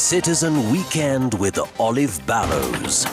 Citizen Weekend with Olive Barrows.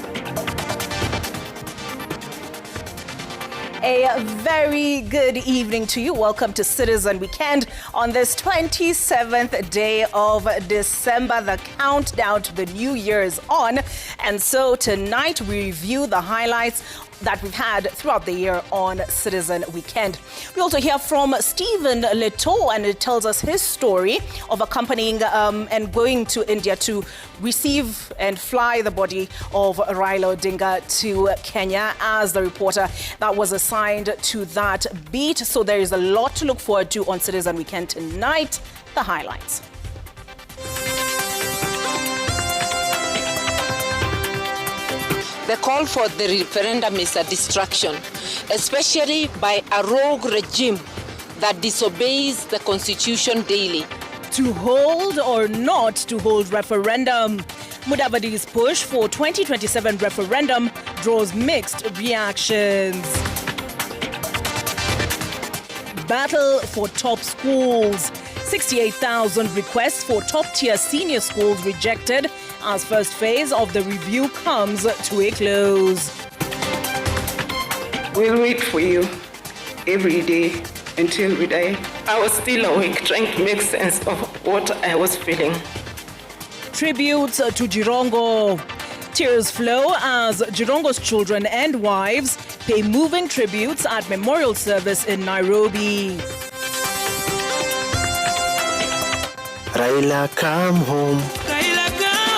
A very good evening to you. Welcome to Citizen Weekend on this 27th day of December. The countdown to the New Year is on. And so tonight we review the highlights that we've had throughout the year on Citizen Weekend. We also hear from Stephen Leto, and it tells us his story of accompanying and going to India to receive and fly the body of Raila Odinga to Kenya as the reporter that was assigned to that beat. So there is a lot to look forward to on Citizen Weekend tonight. The highlights. The call for the referendum is a distraction, especially by a rogue regime that disobeys the constitution daily. To hold or not to hold referendum. Mudavadi's push for 2027 referendum draws mixed reactions. Battle for top schools. 68,000 requests for top-tier senior schools rejected as first phase of the review comes to a close. We'll wait for you every day until we die. I was still awake trying to make sense of what I was feeling. Tributes to Jirongo. Tears flow as Jirongo's children and wives pay moving tributes at memorial service in Nairobi. Raila, come home.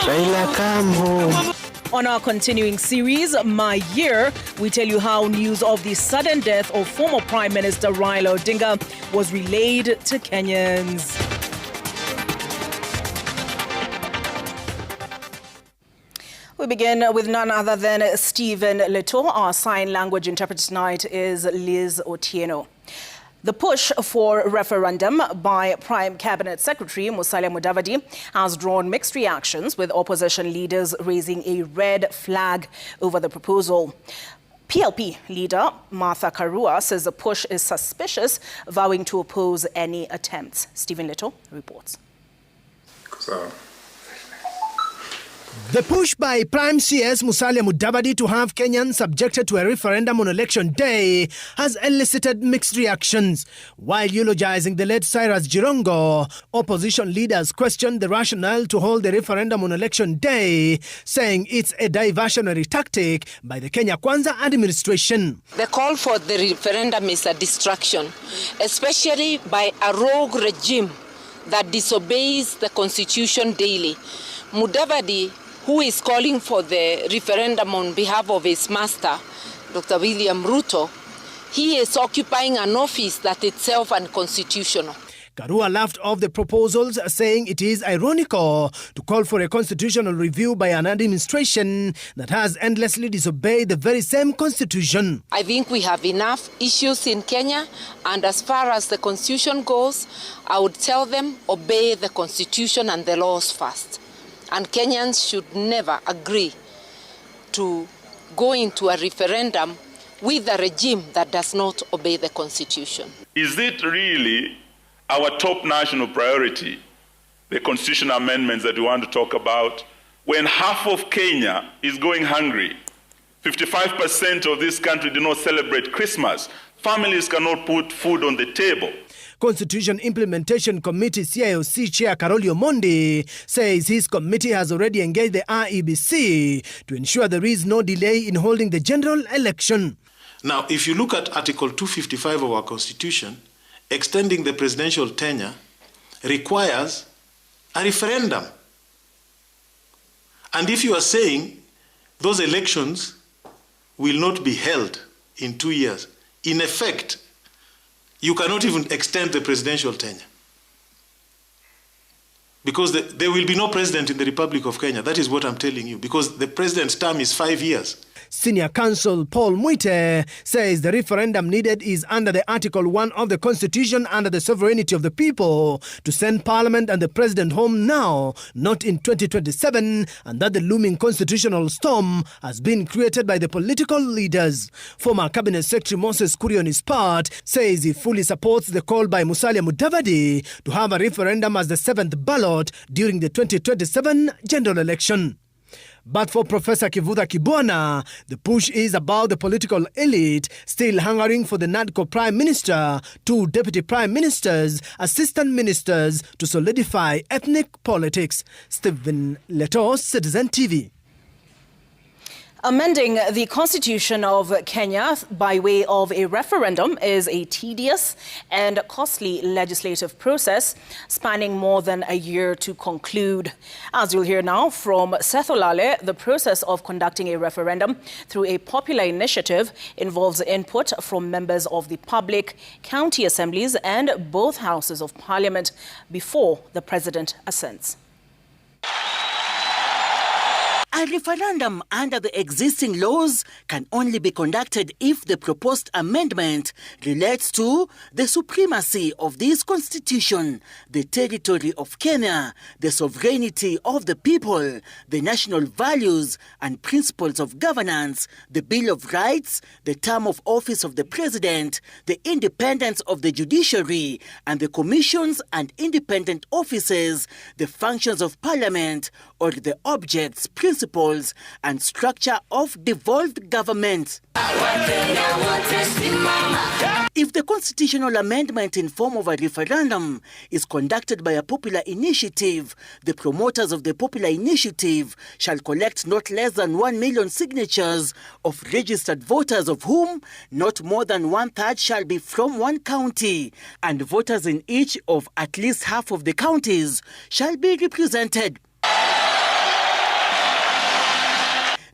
Raila, come home. On our continuing series, My Year, we tell you how news of the sudden death of former Prime Minister Raila Odinga was relayed to Kenyans. We begin with none other than Stephen Leto. Our sign language interpreter tonight is Liz Otieno. The push for referendum by Prime Cabinet Secretary Musalia Mudavadi has drawn mixed reactions, with opposition leaders raising a red flag over the proposal. PLP leader Martha Karua says the push is suspicious, vowing to oppose any attempts. Stephen Leto reports. The push by Prime CS Musalia Mudavadi to have Kenyans subjected to a referendum on election day has elicited mixed reactions. While eulogizing the late Cyrus Jirongo, opposition leaders questioned the rationale to hold the referendum on election day, saying it's a diversionary tactic by the Kenya Kwanza administration. The call for the referendum is a distraction, especially by a rogue regime that disobeys the constitution daily. Mudavadi, who is calling for the referendum on behalf of his master, Dr. William Ruto, he is occupying an office that itself unconstitutional. Karua laughed off the proposals, saying it is ironical to call for a constitutional review by an administration that has endlessly disobeyed the very same constitution. I think we have enough issues in Kenya, and as far as the constitution goes, I would tell them obey the constitution and the laws first. And Kenyans should never agree to go into a referendum with a regime that does not obey the constitution. Is it really our top national priority, the constitutional amendments that we want to talk about, when half of Kenya is going hungry? 55% of this country do not celebrate Christmas. Families cannot put food on the table. Constitution Implementation Committee CIOC Chair Karoli Omondi says his committee has already engaged the IEBC to ensure there is no delay in holding the general election. Now, if you look at Article 255 of our Constitution, extending the presidential tenure requires a referendum. And if you are saying those elections will not be held in 2 years, in effect, you cannot even extend the presidential tenure. Because there will be no president in the Republic of Kenya. That is what I'm telling you. Because the president's term is 5 years. Senior Counsel Paul Muite says the referendum needed is under the Article 1 of the Constitution, under the sovereignty of the people, to send Parliament and the President home now, not in 2027, and that the looming constitutional storm has been created by the political leaders. Former Cabinet Secretary Moses Kuria, on his part, says he fully supports the call by Musalia Mudavadi to have a referendum as the 7th ballot during the 2027 general election. But for Professor Kivutha Kibwana, the push is about the political elite still hungering for the NADCO Prime Minister, 2 Deputy Prime Ministers, Assistant Ministers to solidify ethnic politics. Stephen Leto, Citizen TV. Amending the Constitution of Kenya by way of a referendum is a tedious and costly legislative process spanning more than a year to conclude. As you'll hear now from Seth Olale, the process of conducting a referendum through a popular initiative involves input from members of the public, county assemblies and both houses of parliament before the president assents. A referendum under the existing laws can only be conducted if the proposed amendment relates to the supremacy of this constitution, the territory of Kenya, the sovereignty of the people, the national values and principles of governance, the Bill of Rights, the term of office of the president, the independence of the judiciary and the commissions and independent offices, the functions of parliament, or the objects, principles and structure of devolved government. If the constitutional amendment in form of a referendum is conducted by a popular initiative, the promoters of the popular initiative shall collect not less than 1 million signatures of registered voters, of whom not more than 1/3 shall be from one county, and voters in each of at least half of the counties shall be represented.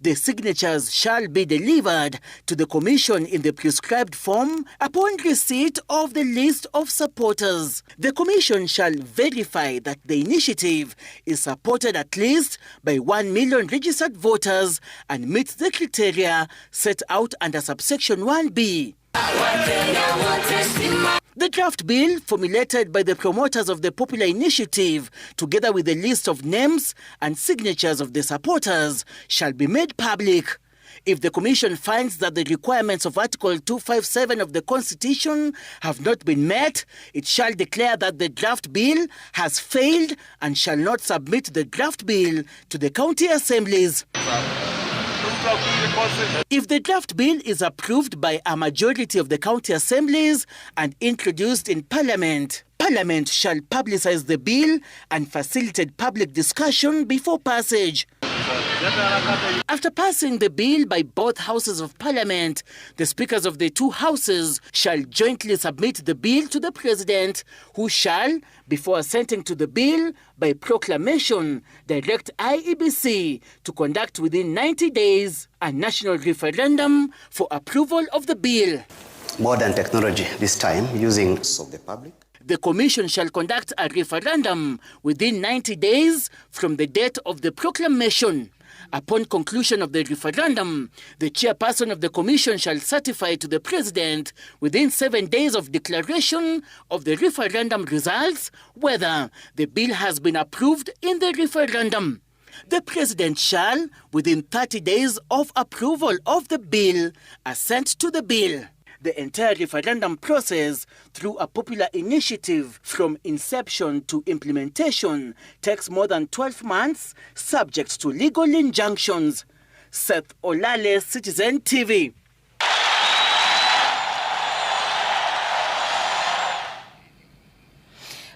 The signatures shall be delivered to the Commission in the prescribed form upon receipt of the list of supporters. The Commission shall verify that the initiative is supported at least by 1 million registered voters and meets the criteria set out under subsection 1B. The draft bill, formulated by the promoters of the popular initiative, together with a list of names and signatures of the supporters, shall be made public. If the Commission finds that the requirements of Article 257 of the Constitution have not been met, it shall declare that the draft bill has failed and shall not submit the draft bill to the county assemblies. If the draft bill is approved by a majority of the county assemblies and introduced in Parliament, Parliament shall publicize the bill and facilitate public discussion before passage. After passing the bill by both houses of Parliament, the speakers of the two houses shall jointly submit the bill to the President, who shall, before assenting to the bill, by proclamation, direct IEBC to conduct within 90 days a national referendum for approval of the bill. Modern technology, this time using of the public. The Commission shall conduct a referendum within 90 days from the date of the proclamation. Upon conclusion of the referendum, the chairperson of the Commission shall certify to the President within 7 days of declaration of the referendum results whether the bill has been approved in the referendum. The President shall, within 30 days of approval of the bill, assent to the bill. The entire referendum process, through a popular initiative from inception to implementation, takes more than 12 months, subject to legal injunctions. Seth Olale, Citizen TV.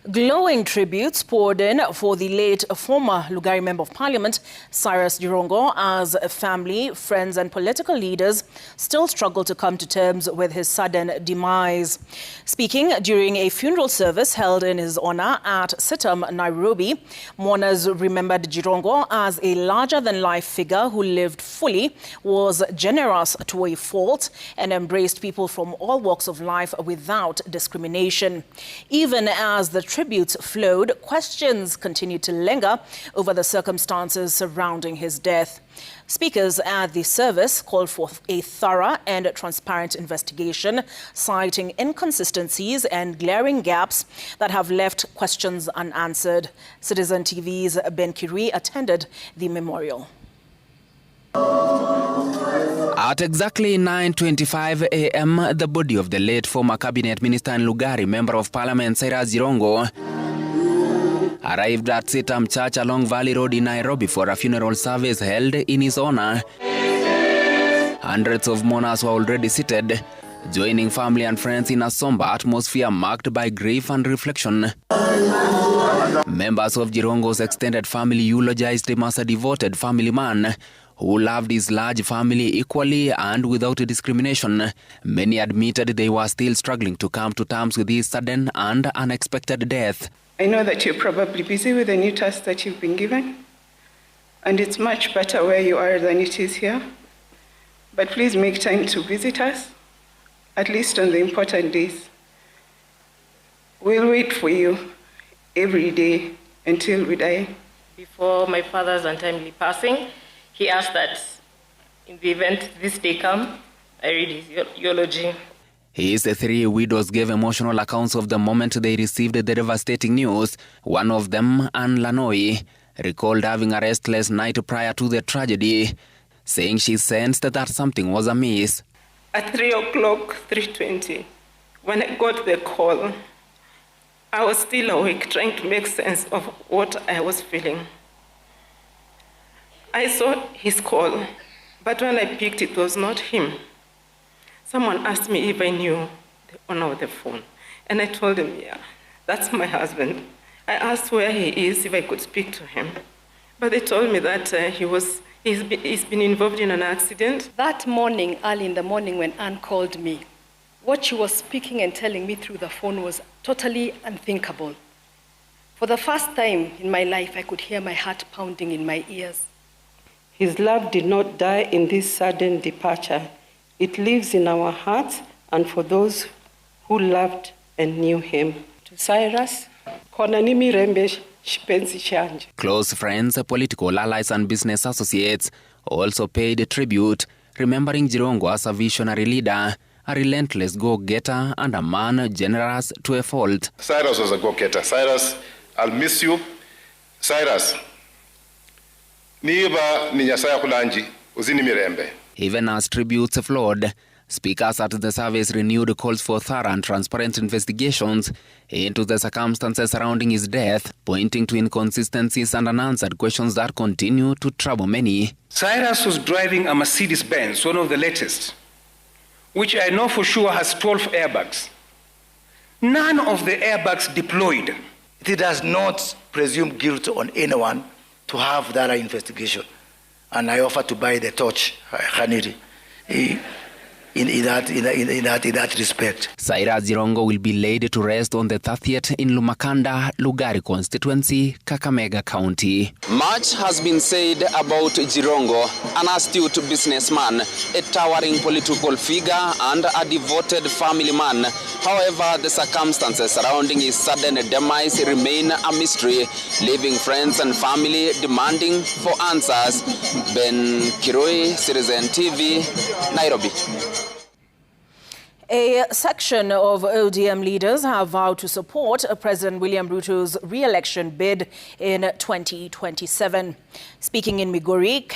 Glowing tributes poured in for the late former Lugari Member of Parliament, Cyrus Jirongo, as family, friends and political leaders still struggle to come to terms with his sudden demise. Speaking during a funeral service held in his honor at Sitam, Nairobi, mourners remembered Jirongo as a larger-than-life figure who lived fully, was generous to a fault, and embraced people from all walks of life without discrimination. Even as the tributes flowed, questions continue to linger over the circumstances surrounding his death. Speakers at the service called for a thorough and transparent investigation, citing inconsistencies and glaring gaps that have left questions unanswered. Citizen TV's Ben Kirui attended the memorial. At exactly 9:25 a.m., the body of the late former cabinet minister and Lugari member of parliament Cyrus Jirongo arrived at Sitam Church along Valley Road in Nairobi for a funeral service held in his honor. Hundreds of mourners were already seated, joining family and friends in a somber atmosphere marked by grief and reflection. Members of Jirongo's extended family eulogized him as a devoted family man who loved his large family equally and without discrimination. Many admitted they were still struggling to come to terms with his sudden and unexpected death. I know that you're probably busy with the new task that you've been given, and it's much better where you are than it is here. But please make time to visit us, at least on the important days. We'll wait for you every day until we die. Before my father's untimely passing, he asked that in the event this day come, I read his eulogy. His three widows gave emotional accounts of the moment they received the devastating news. One of them, Anne Lanoi, recalled having a restless night prior to the tragedy, saying she sensed that something was amiss. At 3 o'clock, 3:20, when I got the call, I was still awake trying to make sense of what I was feeling. I saw his call, but when I picked it was not him. Someone asked me if I knew the owner of the phone, and I told him, yeah, that's my husband. I asked where he is, if I could speak to him. But they told me that he's been involved in an accident. That morning, early in the morning when Anne called me, what she was speaking and telling me through the phone was totally unthinkable. For the first time in my life, I could hear my heart pounding in my ears. His love did not die in this sudden departure. It lives in our hearts and for those who loved and knew him. To Cyrus, Konanimi Rembe Shipenzi Change. Close friends, political allies and business associates also paid tribute, remembering Jirongo as a visionary leader, a relentless go-getter and a man generous to a fault. Cyrus was a go-getter. Cyrus, I'll miss you. Cyrus, niba ni nyasaya kulanji, uzini mirembe. Even as tributes flowed, speakers at the service renewed calls for thorough and transparent investigations into the circumstances surrounding his death, pointing to inconsistencies and unanswered questions that continue to trouble many. Cyrus was driving a Mercedes-Benz, one of the latest, which I know for sure has 12 airbags. None of the airbags deployed. It does not presume guilt on anyone to have that investigation. And I offer to buy the torch, Khaniri, in that respect. Cyrus Jirongo will be laid to rest on the 30th in Lumakanda, Lugari constituency, Kakamega County. Much has been said about Jirongo, an astute businessman, a towering political figure, and a devoted family man. However, the circumstances surrounding his sudden demise remain a mystery, leaving friends and family demanding for answers. Ben Kirui, Citizen TV, Nairobi. A section of ODM leaders have vowed to support President William Ruto's re-election bid in 2027. Speaking in Migori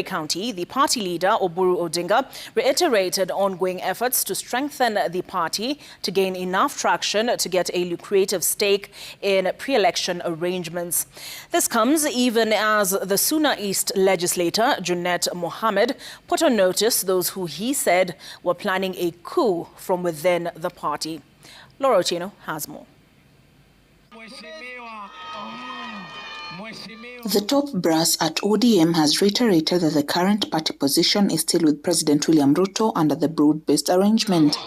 County, the party leader, Oburu Odinga, reiterated ongoing efforts to strengthen the party to gain enough traction to get a lucrative stake in pre-election arrangements. This comes even as the Suna East legislator, Junet Mohammed, put on notice those who he said were planning a coup from within the party. Laura Otieno has more. The top brass at ODM has reiterated that the current party position is still with President William Ruto under the broad-based arrangement.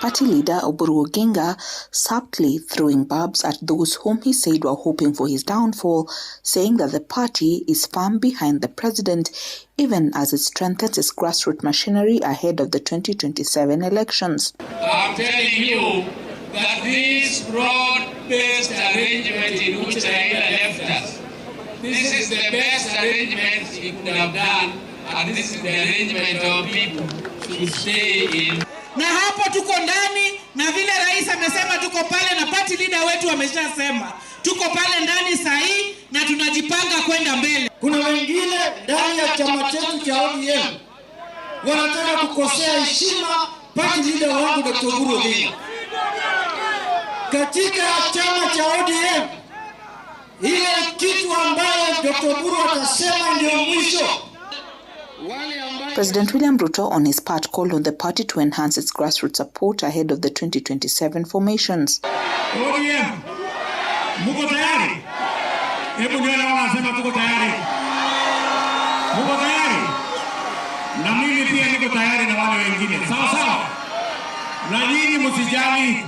Party leader Oburu Oginga subtly throwing barbs at those whom he said were hoping for his downfall, saying that the party is firm behind the president, even as it strengthens its grassroots machinery ahead of the 2027 elections. I'm telling you that this broad-based arrangement in which Raila left us. This is the best arrangement he could have done, and this is the arrangement our people should stay in. Na hapo tuko ndani, na vile rais amesema tuko pale, na party leader wetu ameshasema tuko pale ndani sahi, na tunajipanga kwenda mbele. Kuna wengine ndani ya chama chetu cha ODM wanataka kukosea heshima party leader wangu Dr. Oburu Oginga. Katika chama cha ODM, ile kitu ambayo Dr. Oburu atasema ndio mwisho. President William Ruto, on his part, called on the party to enhance its grassroots support ahead of the 2027 formations. ODM, muko tayari? Hebu nione wanasema tuko tayari. Muko tayari? Na mimi pia niko tayari na wale wengine. Sawa sawa? Na nyinyi msijali.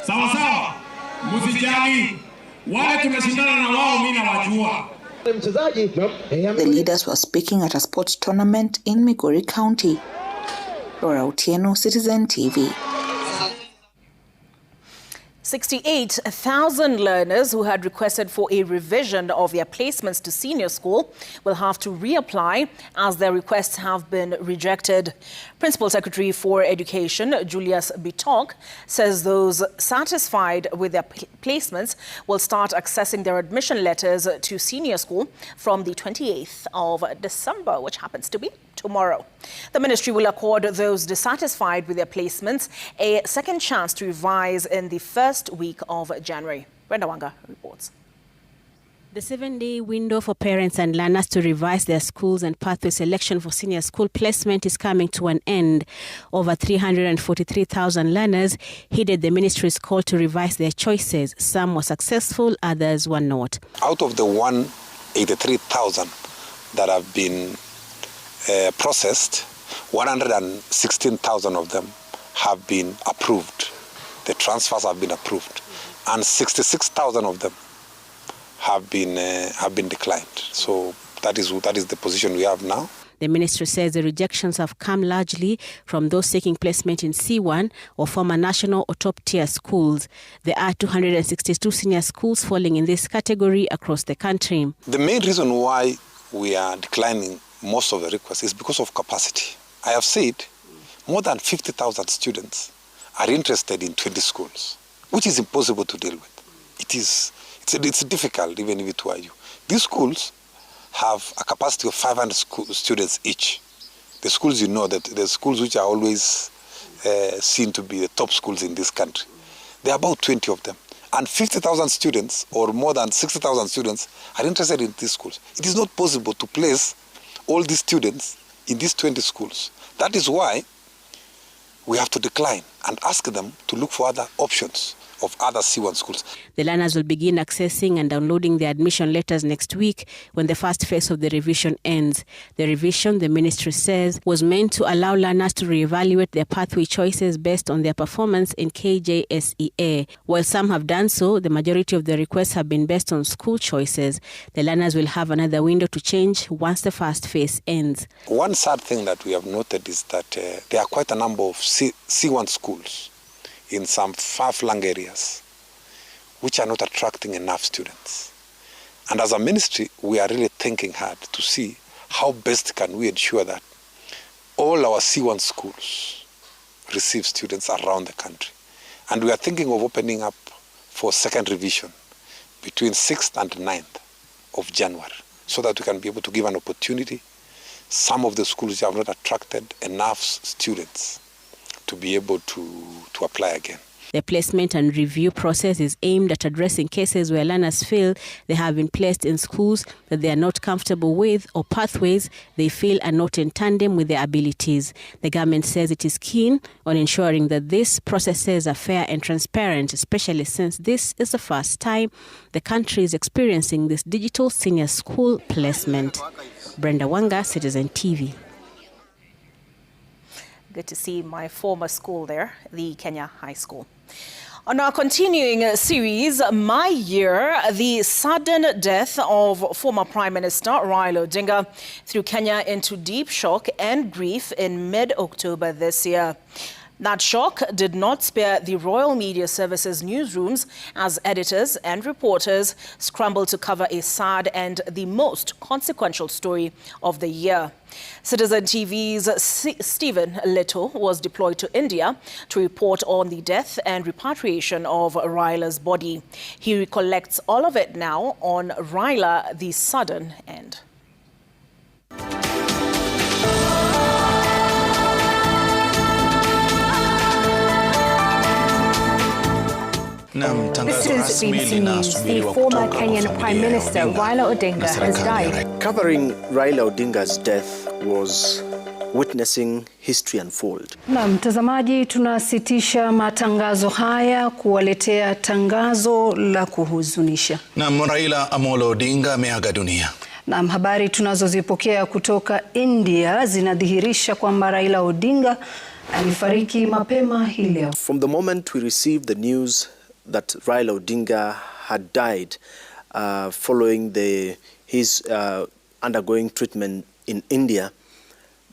Sawa sawa? Msijali. Wale tumeshindana na wao mimi nawajua. The leaders were speaking at a sports tournament in Migori County. Laura Otieno, Citizen TV. 68,000 learners who had requested for a revision of their placements to senior school will have to reapply as their requests have been rejected. Principal Secretary for Education, Julius Bitok, says those satisfied with their placements will start accessing their admission letters to senior school from the 28th of December, which happens to be tomorrow. The ministry will accord those dissatisfied with their placements a second chance to revise in the first week of January. Brenda Wanga reports. The 7-day window for parents and learners to revise their schools and pathway selection for senior school placement is coming to an end. Over 343,000 learners heeded the ministry's call to revise their choices. Some were successful, others were not. Out of the 183,000 that have been processed, 116,000 of them have been approved. The transfers have been approved, and 66,000 of them have been declined. So that is the position we have now. The ministry says the rejections have come largely from those seeking placement in C1 or former national or top-tier schools. There are 262 senior schools falling in this category across the country. The main reason why we are declining most of the requests is because of capacity. I have said more than 50,000 students are interested in 20 schools, which is impossible to deal with. It's difficult, even if it were you. These schools have a capacity of 500 students each. The schools, you know, that the schools which are always seen to be the top schools in this country. There are about 20 of them. And 50,000 students, or more than 60,000 students, are interested in these schools. It is not possible to place all these students in these 20 schools. That is why we have to decline and ask them to look for other options of other C1 schools. The learners will begin accessing and downloading their admission letters next week when the first phase of the revision ends. The revision, the ministry says, was meant to allow learners to reevaluate their pathway choices based on their performance in KJSEA. While some have done so, the majority of the requests have been based on school choices. The learners will have another window to change once the first phase ends. One sad thing that we have noted is that there are quite a number of C1 schools in some far-flung areas, which are not attracting enough students. And as a ministry, we are really thinking hard to see how best can we ensure that all our C1 schools receive students around the country. And we are thinking of opening up for second revision between 6th and 9th of January, so that we can be able to give an opportunity some of the schools which have not attracted enough students to be able to apply again. The placement and review process is aimed at addressing cases where learners feel they have been placed in schools that they are not comfortable with or pathways they feel are not in tandem with their abilities. The government says it is keen on ensuring that these processes are fair and transparent, especially since this is the first time the country is experiencing this digital senior school placement. Brenda Wanga, Citizen TV. Good to see my former school there, the Kenya High School. On our continuing series, My Year, the sudden death of former Prime Minister Raila Odinga threw Kenya into deep shock and grief in mid-October this year. That shock did not spare the Royal Media Services newsrooms as editors and reporters scrambled to cover a sad and the most consequential story of the year. Citizen TV's Stephen Leto was deployed to India to report on the death and repatriation of Raila's body. He recollects all of it now on Raila, the sudden end. This is BBC News. The former Kenyan Prime Minister Raila Odinga has died. Covering Raila Odinga's death was witnessing history unfold. Na mtazamaji, tunasitisha matangazo haya kuwaletea tangazo la kuhuzunisha. Na Raila Amolo Odinga ameaga dunia. Na habari tunazozipokea kutoka India zinadhihirisha kwamba Raila Odinga alifariki mapema hii leo. From the moment we received the news that Raila Odinga had died following his undergoing treatment in India,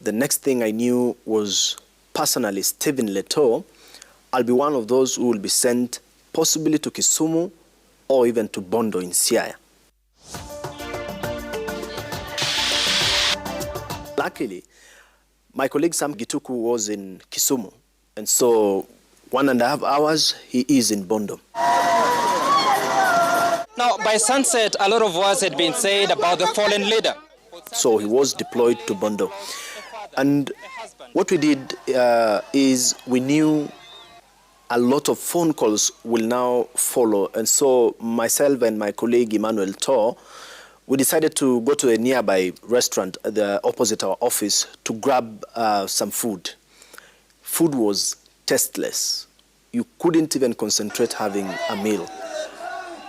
the next thing I knew was personally Stephen Leto. I'll be one of those who will be sent possibly to Kisumu or even to Bondo in Siaya. Luckily, my colleague Sam Gituku was in Kisumu, and so 1.5 hours, he is in Bondo. Now, by sunset, a lot of words had been said about the fallen leader. So he was deployed to Bondo. And what we did is we knew a lot of phone calls will now follow. And so myself and my colleague Emmanuel Tor, we decided to go to a nearby restaurant opposite our office to grab some food. Food was tasteless. You couldn't even concentrate having a meal.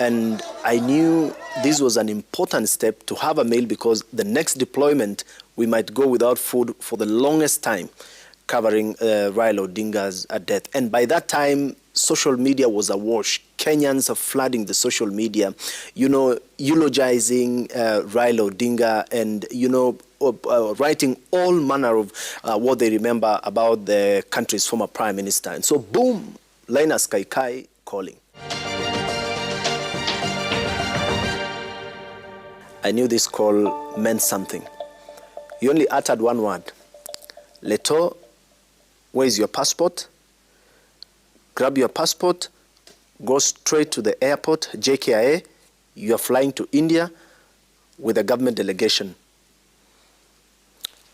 And I knew this was an important step to have a meal because the next deployment we might go without food for the longest time, covering Raila Odinga's death. And by that time, social media was awash. Kenyans are flooding the social media, eulogizing Raila Odinga and, writing all manner of what they remember about the country's former prime minister. And so, boom, Linus Kaikai calling. I knew this call meant something. He only uttered one word. Leto, where is your passport? Grab your passport, go straight to the airport, JKIA. You are flying to India with a government delegation.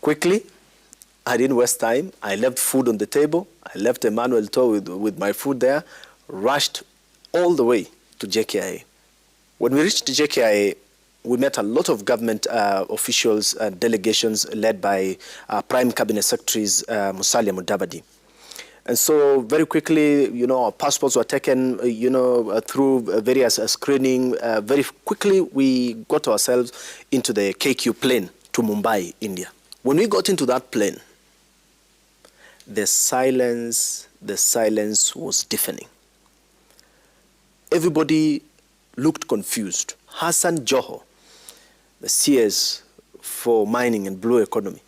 Quickly, I didn't waste time. I left food on the table. I left Emmanuel Tor with my food there, rushed all the way to JKIA. When we reached JKIA, we met a lot of government officials and delegations led by Prime Cabinet Secretaries Musalia Mudavadi. And so very quickly, our passports were taken, through various screening. Very quickly, we got ourselves into the KQ plane to Mumbai, India. When we got into that plane, the silence was deafening. Everybody looked confused. Hassan Joho, the CS for mining and blue economy,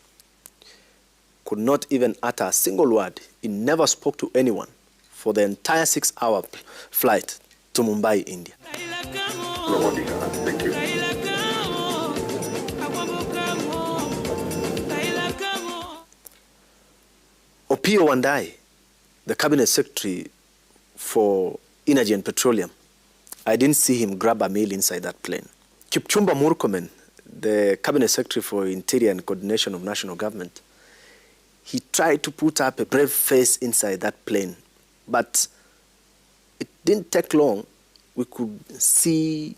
could not even utter a single word. He never spoke to anyone for the entire 6-hour flight to Mumbai, India. Thank you. Opiyo Wandayi, the cabinet secretary for Energy and Petroleum, I didn't see him grab a meal inside that plane. Kipchumba Murkomen, the cabinet secretary for Interior and Coordination of National Government, he tried to put up a brave face inside that plane, but it didn't take long. We could see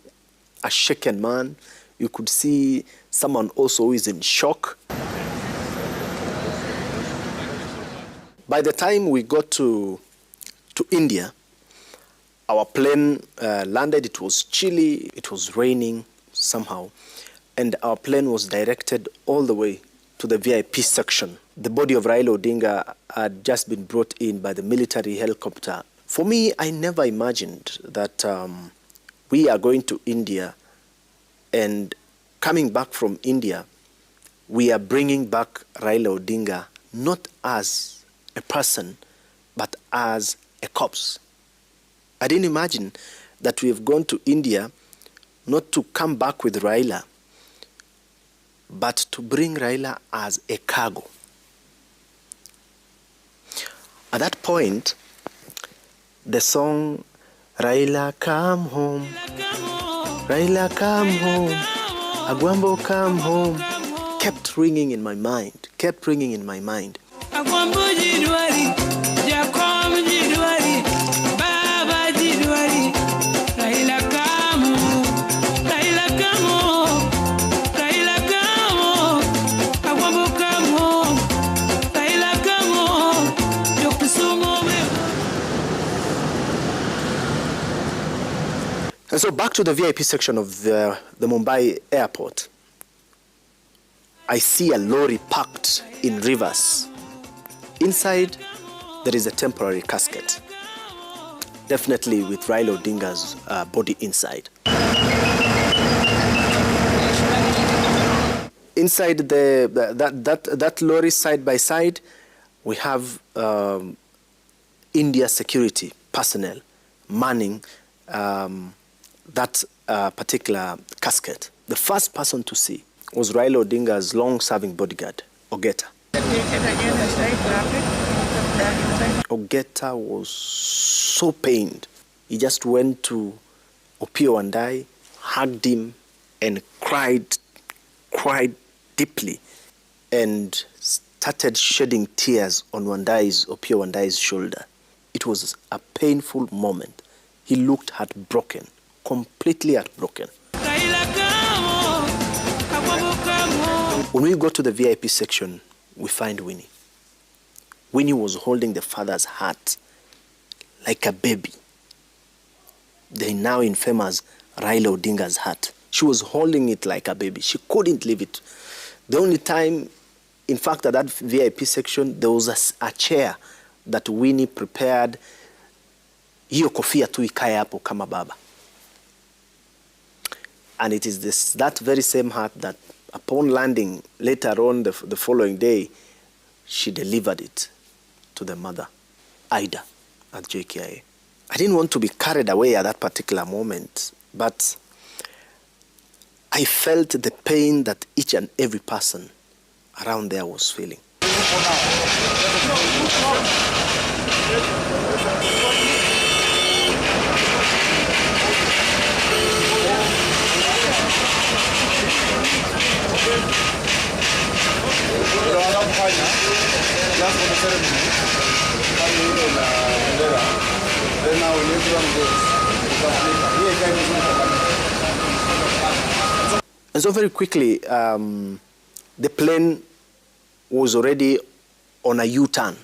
a shaken man. You could see someone also who is in shock. By the time we got to India, our plane landed. It was chilly, it was raining somehow, and our plane was directed all the way to the VIP section. The body of Raila Odinga had just been brought in by the military helicopter. For me, I never imagined that we are going to India, and coming back from India, we are bringing back Raila Odinga not as a person, but as a corpse. I didn't imagine that we have gone to India not to come back with Raila, but to bring Raila as a cargo. At that point, the song, Raila come home, Raila come home, Agwambo come home, kept ringing in my mind, And so back to the VIP section of the Mumbai airport. I see a lorry parked in reverse. Inside, there is a temporary casket, definitely with Raila Odinga's body inside. Inside that lorry, side by side, we have India security personnel manning that particular casket. The first person to see was Raila Odinga's long-serving bodyguard, Ogeta. Ogeta was so pained. He just went to Opiyo Wandayi, hugged him, and cried deeply, and started shedding tears on Opiyo Wandayi's shoulder. It was a painful moment. He looked heartbroken, completely heartbroken. When we go to the VIP section, we find Winnie. Winnie was holding the father's hat like a baby. The now infamous Raila Odinga's hat. She was holding it like a baby. She couldn't leave it. The only time, in fact, at that VIP section, there was a chair that Winnie prepared. Hiyo kofia tu ikae hapo kama baba. And it is that very same hat that upon landing later on the following day, she delivered it to the mother, Ida, at JKIA. I didn't want to be carried away at that particular moment, but I felt the pain that each and every person around there was feeling. And so very quickly, the plane was already on a U-turn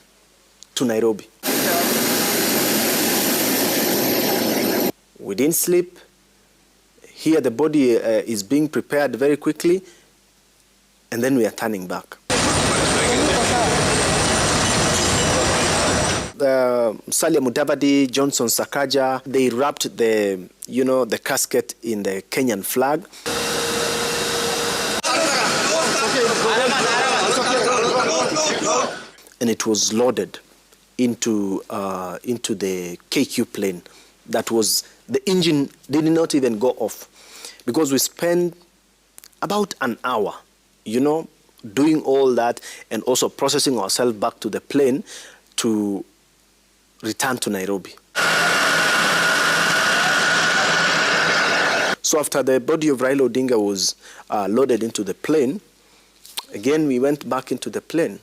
to Nairobi. We didn't sleep. Here the body is being prepared very quickly, and then we are turning back. Musalia Mudavadi, Johnson Sakaja, they wrapped the casket in the Kenyan flag. And it was loaded into the KQ plane. That was, the engine did not even go off, because we spent about an hour, doing all that and also processing ourselves back to the plane to return to Nairobi. So after the body of Raila Odinga was loaded into the plane, again we went back into the plane,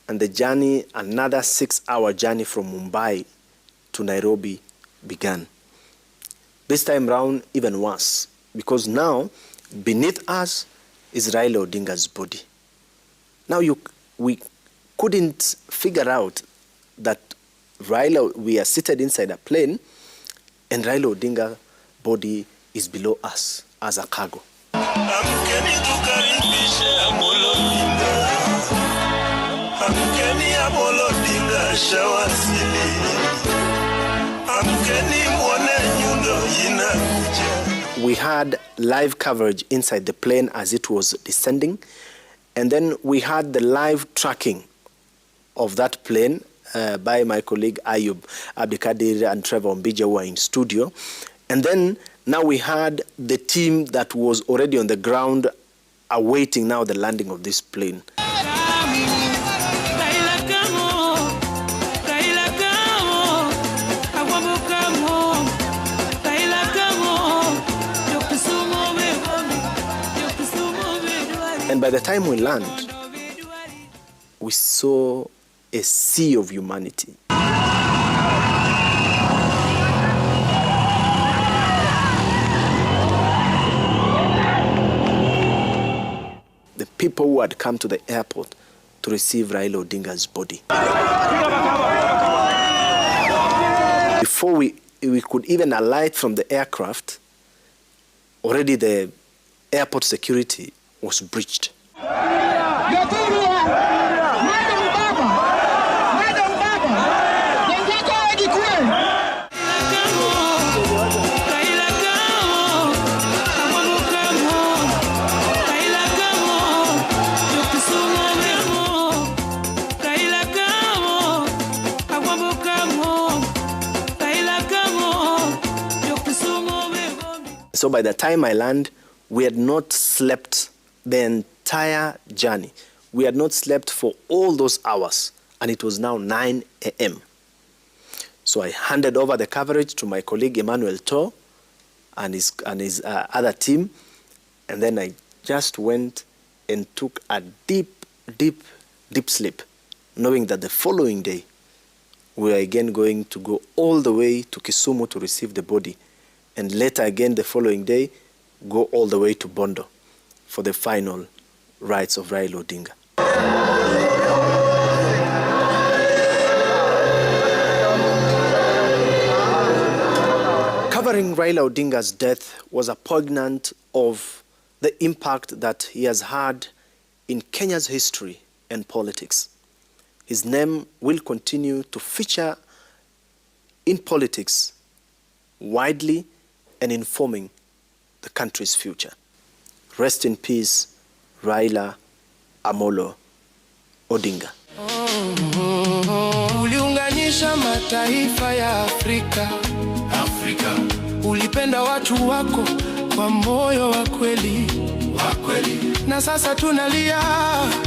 and the journey, another 6-hour journey from Mumbai to Nairobi began. This time round, even worse, because now beneath us is Raila Odinga's body. Now we couldn't figure out that we are seated inside a plane and Raila Odinga's body is below us as a cargo. We had live coverage inside the plane as it was descending, and then we had the live tracking of that plane by my colleague Ayub Abdikadir and Trevor Mbija, who are in studio. And then now we had the team that was already on the ground awaiting now the landing of this plane. And by the time we land, we saw a sea of humanity. The people who had come to the airport to receive Raila Odinga's body. Before we could even alight from the aircraft, already the airport security was breached. So by the time I land, we had not slept the entire journey. We had not slept for all those hours, and it was now 9 a.m. So I handed over the coverage to my colleague Emmanuel Tor and his other team, and then I just went and took a deep sleep, knowing that the following day we were again going to go all the way to Kisumu to receive the body, and later again the following day go all the way to Bondo for the final rites of Raila Odinga. Covering Raila Odinga's death was a poignant of the impact that he has had in Kenya's history and politics. His name will continue to feature in politics widely and informing the country's future. Rest in peace, Raila Amolo Odinga. Uliunganisha mataifa ya Afrika. Ulipenda watu wako kwa moyo wa kweli. Na sasa tunalia,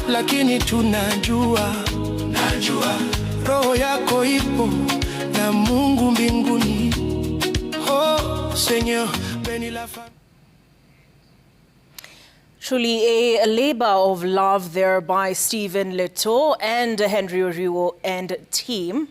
lakini tunajua. Roho yako ipo na Mungu mbinguni. Oh, Seigneur, bénis la femme. Truly a labor of love there by Stephen Leto and Henry Oriwo and team.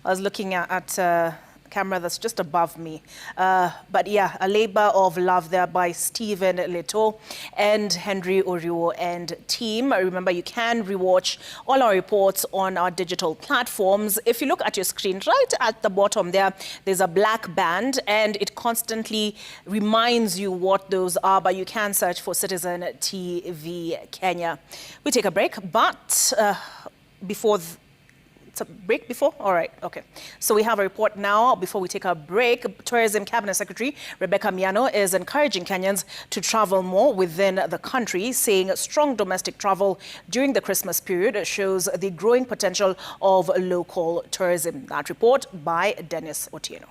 I was looking at a camera that's just above me. But yeah, a labor of love there by Stephen Leto and Henry Oriwo and team. Remember, you can rewatch all our reports on our digital platforms. If you look at your screen, right at the bottom there's a black band, and it constantly reminds you what those are, but you can search for Citizen TV Kenya. We take a break, but before... It's a break before? All right, okay. So we have a report now before we take a break. Tourism Cabinet Secretary Rebecca Miano is encouraging Kenyans to travel more within the country, saying strong domestic travel during the Christmas period shows the growing potential of local tourism. That report by Dennis Otieno.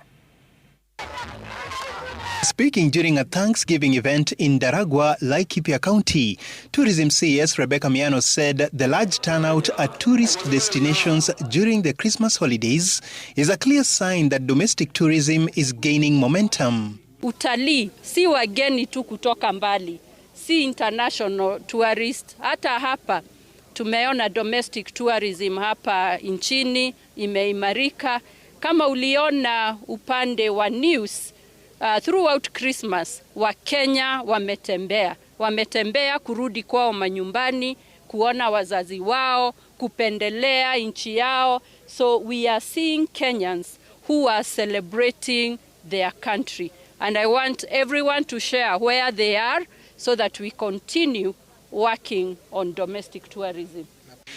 Speaking during a Thanksgiving event in Daragwa, Laikipia County, Tourism CS Rebecca Miano said the large turnout at tourist destinations during the Christmas holidays is a clear sign that domestic tourism is gaining momentum. Utalii si wageni tu kutoka mbali, si international tourist. Hata hapa tumeona domestic tourism hapa nchini imeimarika. Kama uliona upande wa news, throughout Christmas, Wakenya wametembea kurudi kwao manyumbani, kuona wazazi wao, kupendelea nchi yao. So we are seeing Kenyans who are celebrating their country. And I want everyone to share where they are so that we continue working on domestic tourism.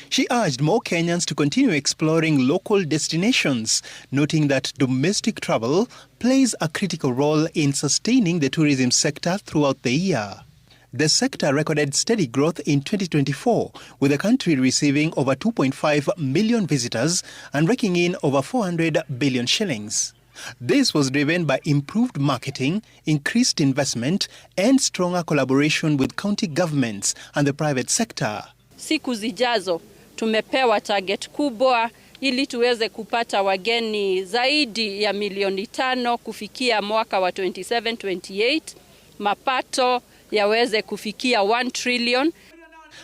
She urged more Kenyans to continue exploring local destinations, noting that domestic travel plays a critical role in sustaining the tourism sector throughout the year. the sector recorded steady growth in 2024, with the country receiving over 2.5 million visitors and raking in over 400 billion shillings. This was driven by improved marketing, increased investment, and stronger collaboration with county governments and the private sector. Siku zijazo tumepewa target kubwa ili tuweze kupata wageni zaidi ya milioni 5 kufikia mwaka wa 27-28, mapato yaweze kufikia 1 trillion.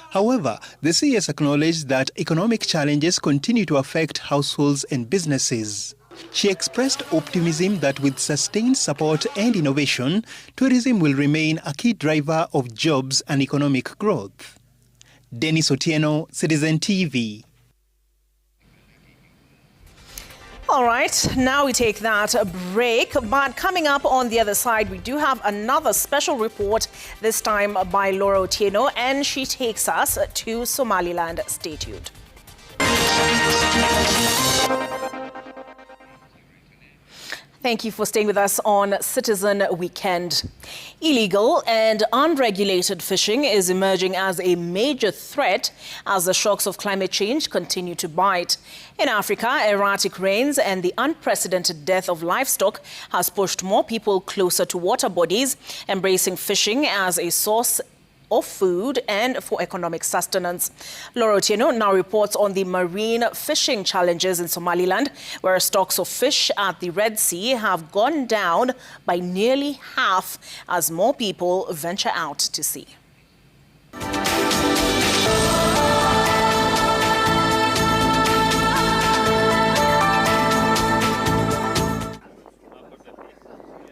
However, the CS acknowledged that economic challenges continue to affect households and businesses. She expressed optimism that with sustained support and innovation, tourism will remain a key driver of jobs and economic growth. Dennis Otieno, Citizen TV. All right, now we take that break. But coming up on the other side, we do have another special report, this time by Laura Otieno, and she takes us to Somaliland. Stay tuned. Thank you for staying with us on Citizen Weekend. Illegal and unregulated fishing is emerging as a major threat as the shocks of climate change continue to bite. In Africa, erratic rains and the unprecedented death of livestock has pushed more people closer to water bodies, embracing fishing as a source of food and for economic sustenance. Laura Otieno now reports on the marine fishing challenges in Somaliland, where stocks of fish at the Red Sea have gone down by nearly half as more people venture out to sea.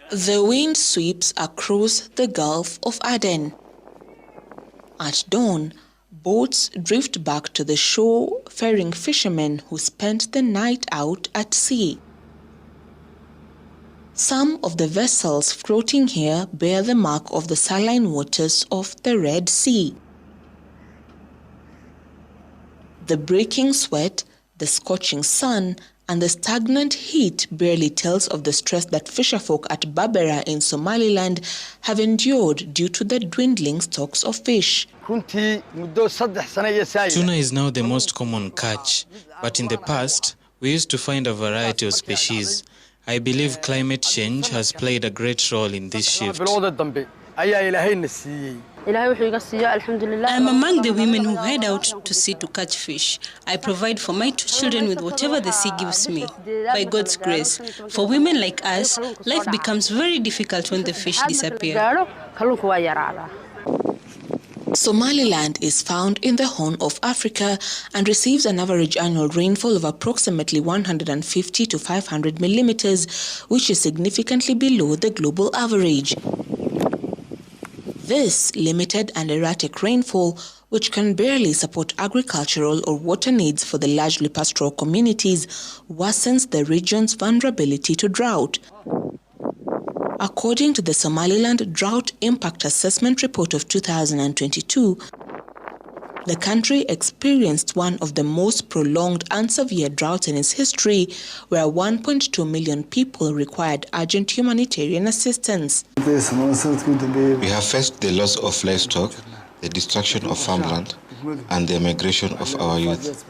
The wind sweeps across the Gulf of Aden. At dawn, boats drift back to the shore, ferrying fishermen who spent the night out at sea. Some of the vessels floating here bear the mark of the saline waters of the Red Sea. The breaking sweat, the scorching sun, and the stagnant heat barely tells of the stress that fisherfolk at Berbera in Somaliland have endured due to the dwindling stocks of fish. Tuna is now the most common catch, but in the past, we used to find a variety of species. I believe climate change has played a great role in this shift. I am among the women who head out to sea to catch fish. I provide for my 2 children with whatever the sea gives me. By God's grace, for women like us, life becomes very difficult when the fish disappear. Somaliland is found in the Horn of Africa and receives an average annual rainfall of approximately 150 to 500 millimeters, which is significantly below the global average. This limited and erratic rainfall, which can barely support agricultural or water needs for the largely pastoral communities, worsens the region's vulnerability to drought. According to the Somaliland Drought Impact Assessment Report of 2022, the country experienced one of the most prolonged and severe droughts in its history, where 1.2 million people required urgent humanitarian assistance. We have faced the loss of livestock, the destruction of farmland, and the migration of our youth.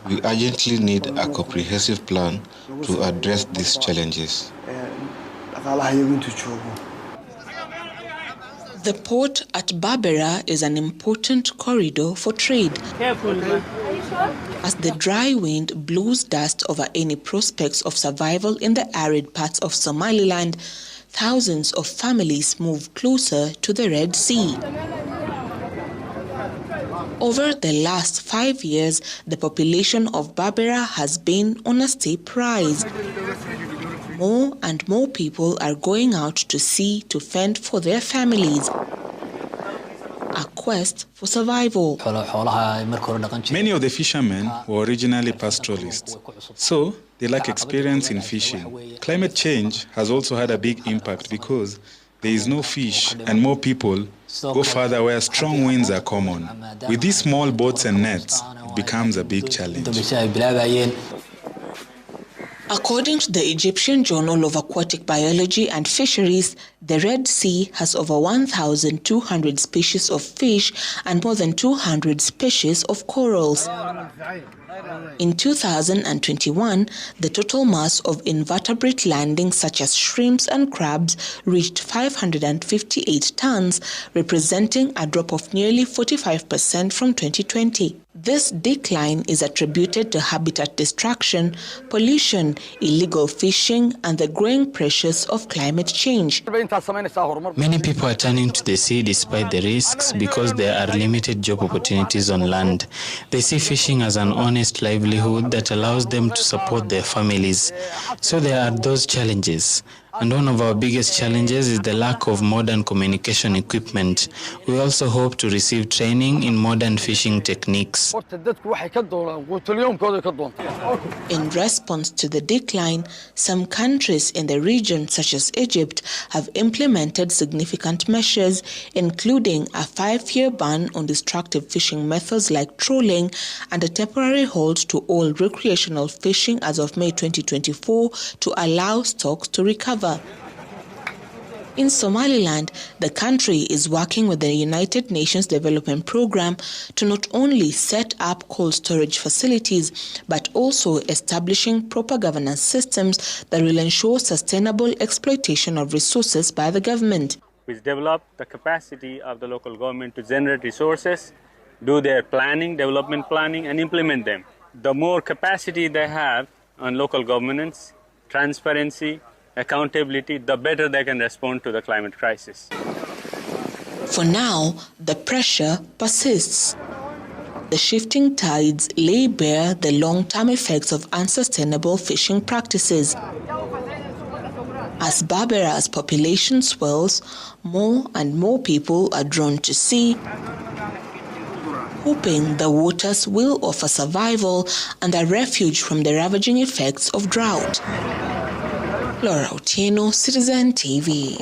We urgently need a comprehensive plan to address these challenges. The port at Berbera is an important corridor for trade. As the dry wind blows dust over any prospects of survival in the arid parts of Somaliland, thousands of families move closer to the Red Sea. Over the last 5 years, the population of Berbera has been on a steep rise. More and more people are going out to sea to fend for their families. A quest for survival. Many of the fishermen were originally pastoralists, so they lack experience in fishing. Climate change has also had a big impact because there is no fish and more people go further where strong winds are common. With these small boats and nets, it becomes a big challenge. According to the Egyptian Journal of Aquatic Biology and Fisheries, the Red Sea has over 1,200 species of fish and more than 200 species of corals. In 2021, the total mass of invertebrate landings such as shrimps and crabs reached 558 tons, representing a drop of nearly 45% from 2020. This decline is attributed to habitat destruction, pollution, illegal fishing, and the growing pressures of climate change. Many people are turning to the sea despite the risks because there are limited job opportunities on land. They see fishing as an honest livelihood that allows them to support their families. So there are those challenges. And one of our biggest challenges is the lack of modern communication equipment. We also hope to receive training in modern fishing techniques. In response to the decline, some countries in the region, such as Egypt, have implemented significant measures, including a 5-year ban on destructive fishing methods like trawling and a temporary hold to all recreational fishing as of May 2024 to allow stocks to recover. In Somaliland, the country is working with the United Nations Development Programme to not only set up cold storage facilities, but also establishing proper governance systems that will ensure sustainable exploitation of resources by the government. Which develop the capacity of the local government to generate resources, do their planning, development planning, and implement them. The more capacity they have on local governance, transparency, accountability, the better they can respond to the climate crisis. For now, the pressure persists. The shifting tides lay bare the long-term effects of unsustainable fishing practices. As Berbera's population swells, more and more people are drawn to sea, hoping the waters will offer survival and a refuge from the ravaging effects of drought. Laura Otieno, Citizen TV.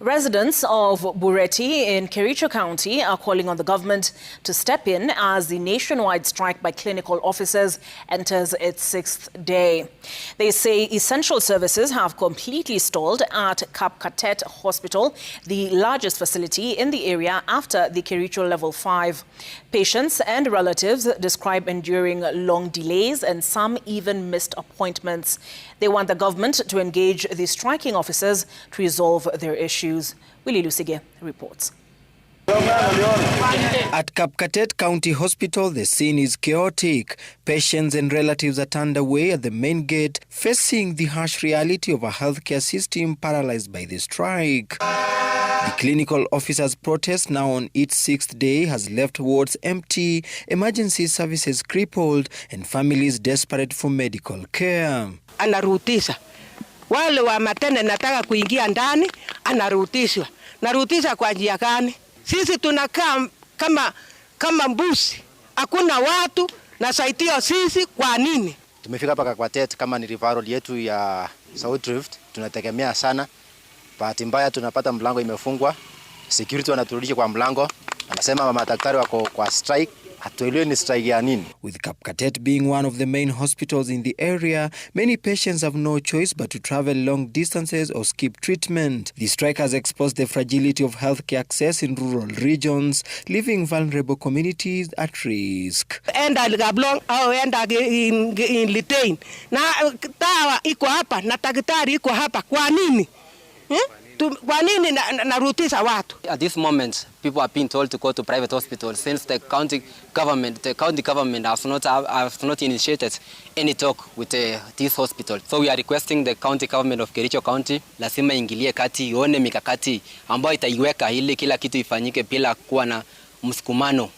Residents of Bureti in Kericho County are calling on the government to step in as the nationwide strike by clinical officers enters its 6th day. They say essential services have completely stalled at Kapkatet Hospital, the largest facility in the area after the Kericho Level 5. Patients and relatives describe enduring long delays and some even missed appointments. They want the government to engage the striking officers to resolve their issues. Willie Lusige reports. At Kapkatet County Hospital, the scene is chaotic. Patients and relatives are turned away at the main gate, facing the harsh reality of a healthcare system paralyzed by the strike. The clinical officers' protest, now on its 6th day, has left wards empty, emergency services crippled, and families desperate for medical care. Anarutisha wale wa matende nataka kuingia ndani, anarutishwa. Narutisha kwa njia gani? Sisi tunakaa kama mbuzi, hakuna watu na saitio sisi. Kwa nini tumefika hapa Kapkatet? Kama ni referral yetu ya South Rift, tunategemea sana. Bahati mbaya tunapata mlango imefungwa, security wanaturudisha kwa mlango, anasema madaktari wako kwa strike. With Kapkatet being one of the main hospitals in the area, many patients have no choice but to travel long distances or skip treatment. The strike has exposed the fragility of healthcare access in rural regions, leaving vulnerable communities at risk. Enda Gablong au enda in Litein. Na tawa iko hapa na daktari iko hapa. Kwa nini? At this moment, people are being told to go to private hospitals since the county government has not initiated any talk with this hospital. So we are requesting the county government of Kericho County lazima ingilie kati, ione mikakati ambayo itaiweka ili kila kitu ifanyike bila kuwa na msukumano.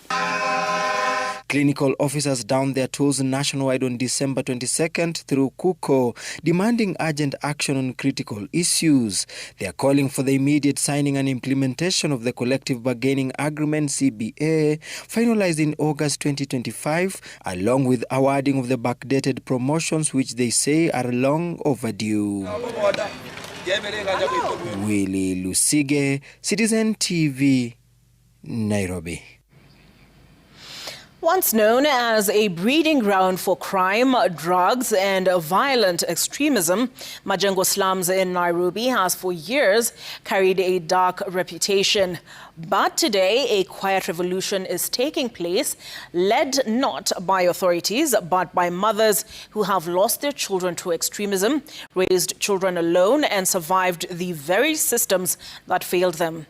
Clinical officers downed their tools nationwide on December 22nd through KUKO, demanding urgent action on critical issues. They are calling for the immediate signing and implementation of the Collective Bargaining Agreement CBA, finalized in August 2025, along with awarding of the backdated promotions which they say are long overdue. Willy Lusige, Citizen TV, Nairobi. Once known as a breeding ground for crime, drugs and violent extremism, Majengo slums in Nairobi has for years carried a dark reputation. But today, a quiet revolution is taking place, led not by authorities, but by mothers who have lost their children to extremism, raised children alone, and survived the very systems that failed them.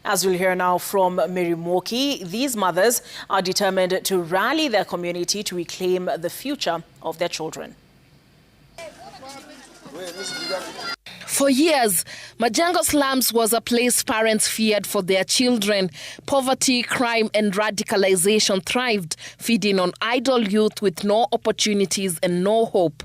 As we'll hear now from Mary Moki, these mothers are determined to rally their community to reclaim the future of their children. For years, Majengo slums was a place parents feared for their children. Poverty, crime and radicalization thrived, feeding on idle youth with no opportunities and no hope.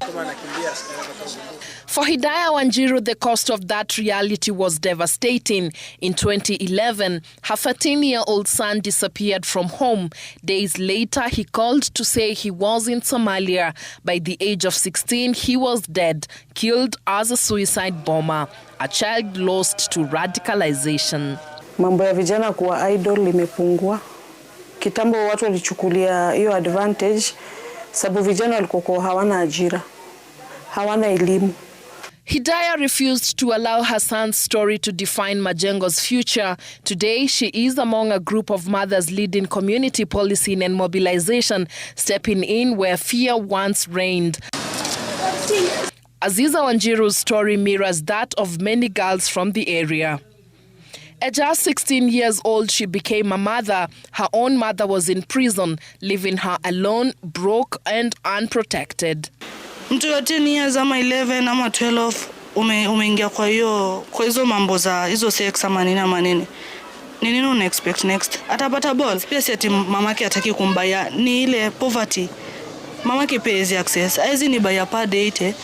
For Hidayah Wanjiru, the cost of that reality was devastating. In 2011, her 13-year-old son disappeared from home. Days later, he called to say he was in Somalia. By the age of 16, he was dead, killed as a suicide bomber, a child lost to radicalization. Mambo ya vijana kuwa idol limepungua. Kitambo watu walichukulia hiyo advantage sababu vijana walikuwa hawana ajira, hawana elimu. Hidayah refused to allow her son's story to define Majengo's future. Today, she is among a group of mothers leading community policing and mobilization, stepping in where fear once reigned. Aziza Wanjiru's story mirrors that of many girls from the area. At just 16 years old, she became a mother. Her own mother was in prison, leaving her alone, broke and unprotected. Mtu wa 10 years ama 11 ama 12 umeingia kwa hizo mambo za hizo sex ama nini. Ni nini una expect next? Atapata ball. Pia si ati mamake hataki kumbaya, ni ile poverty. Mamake pays access. Aizi ni baya per date.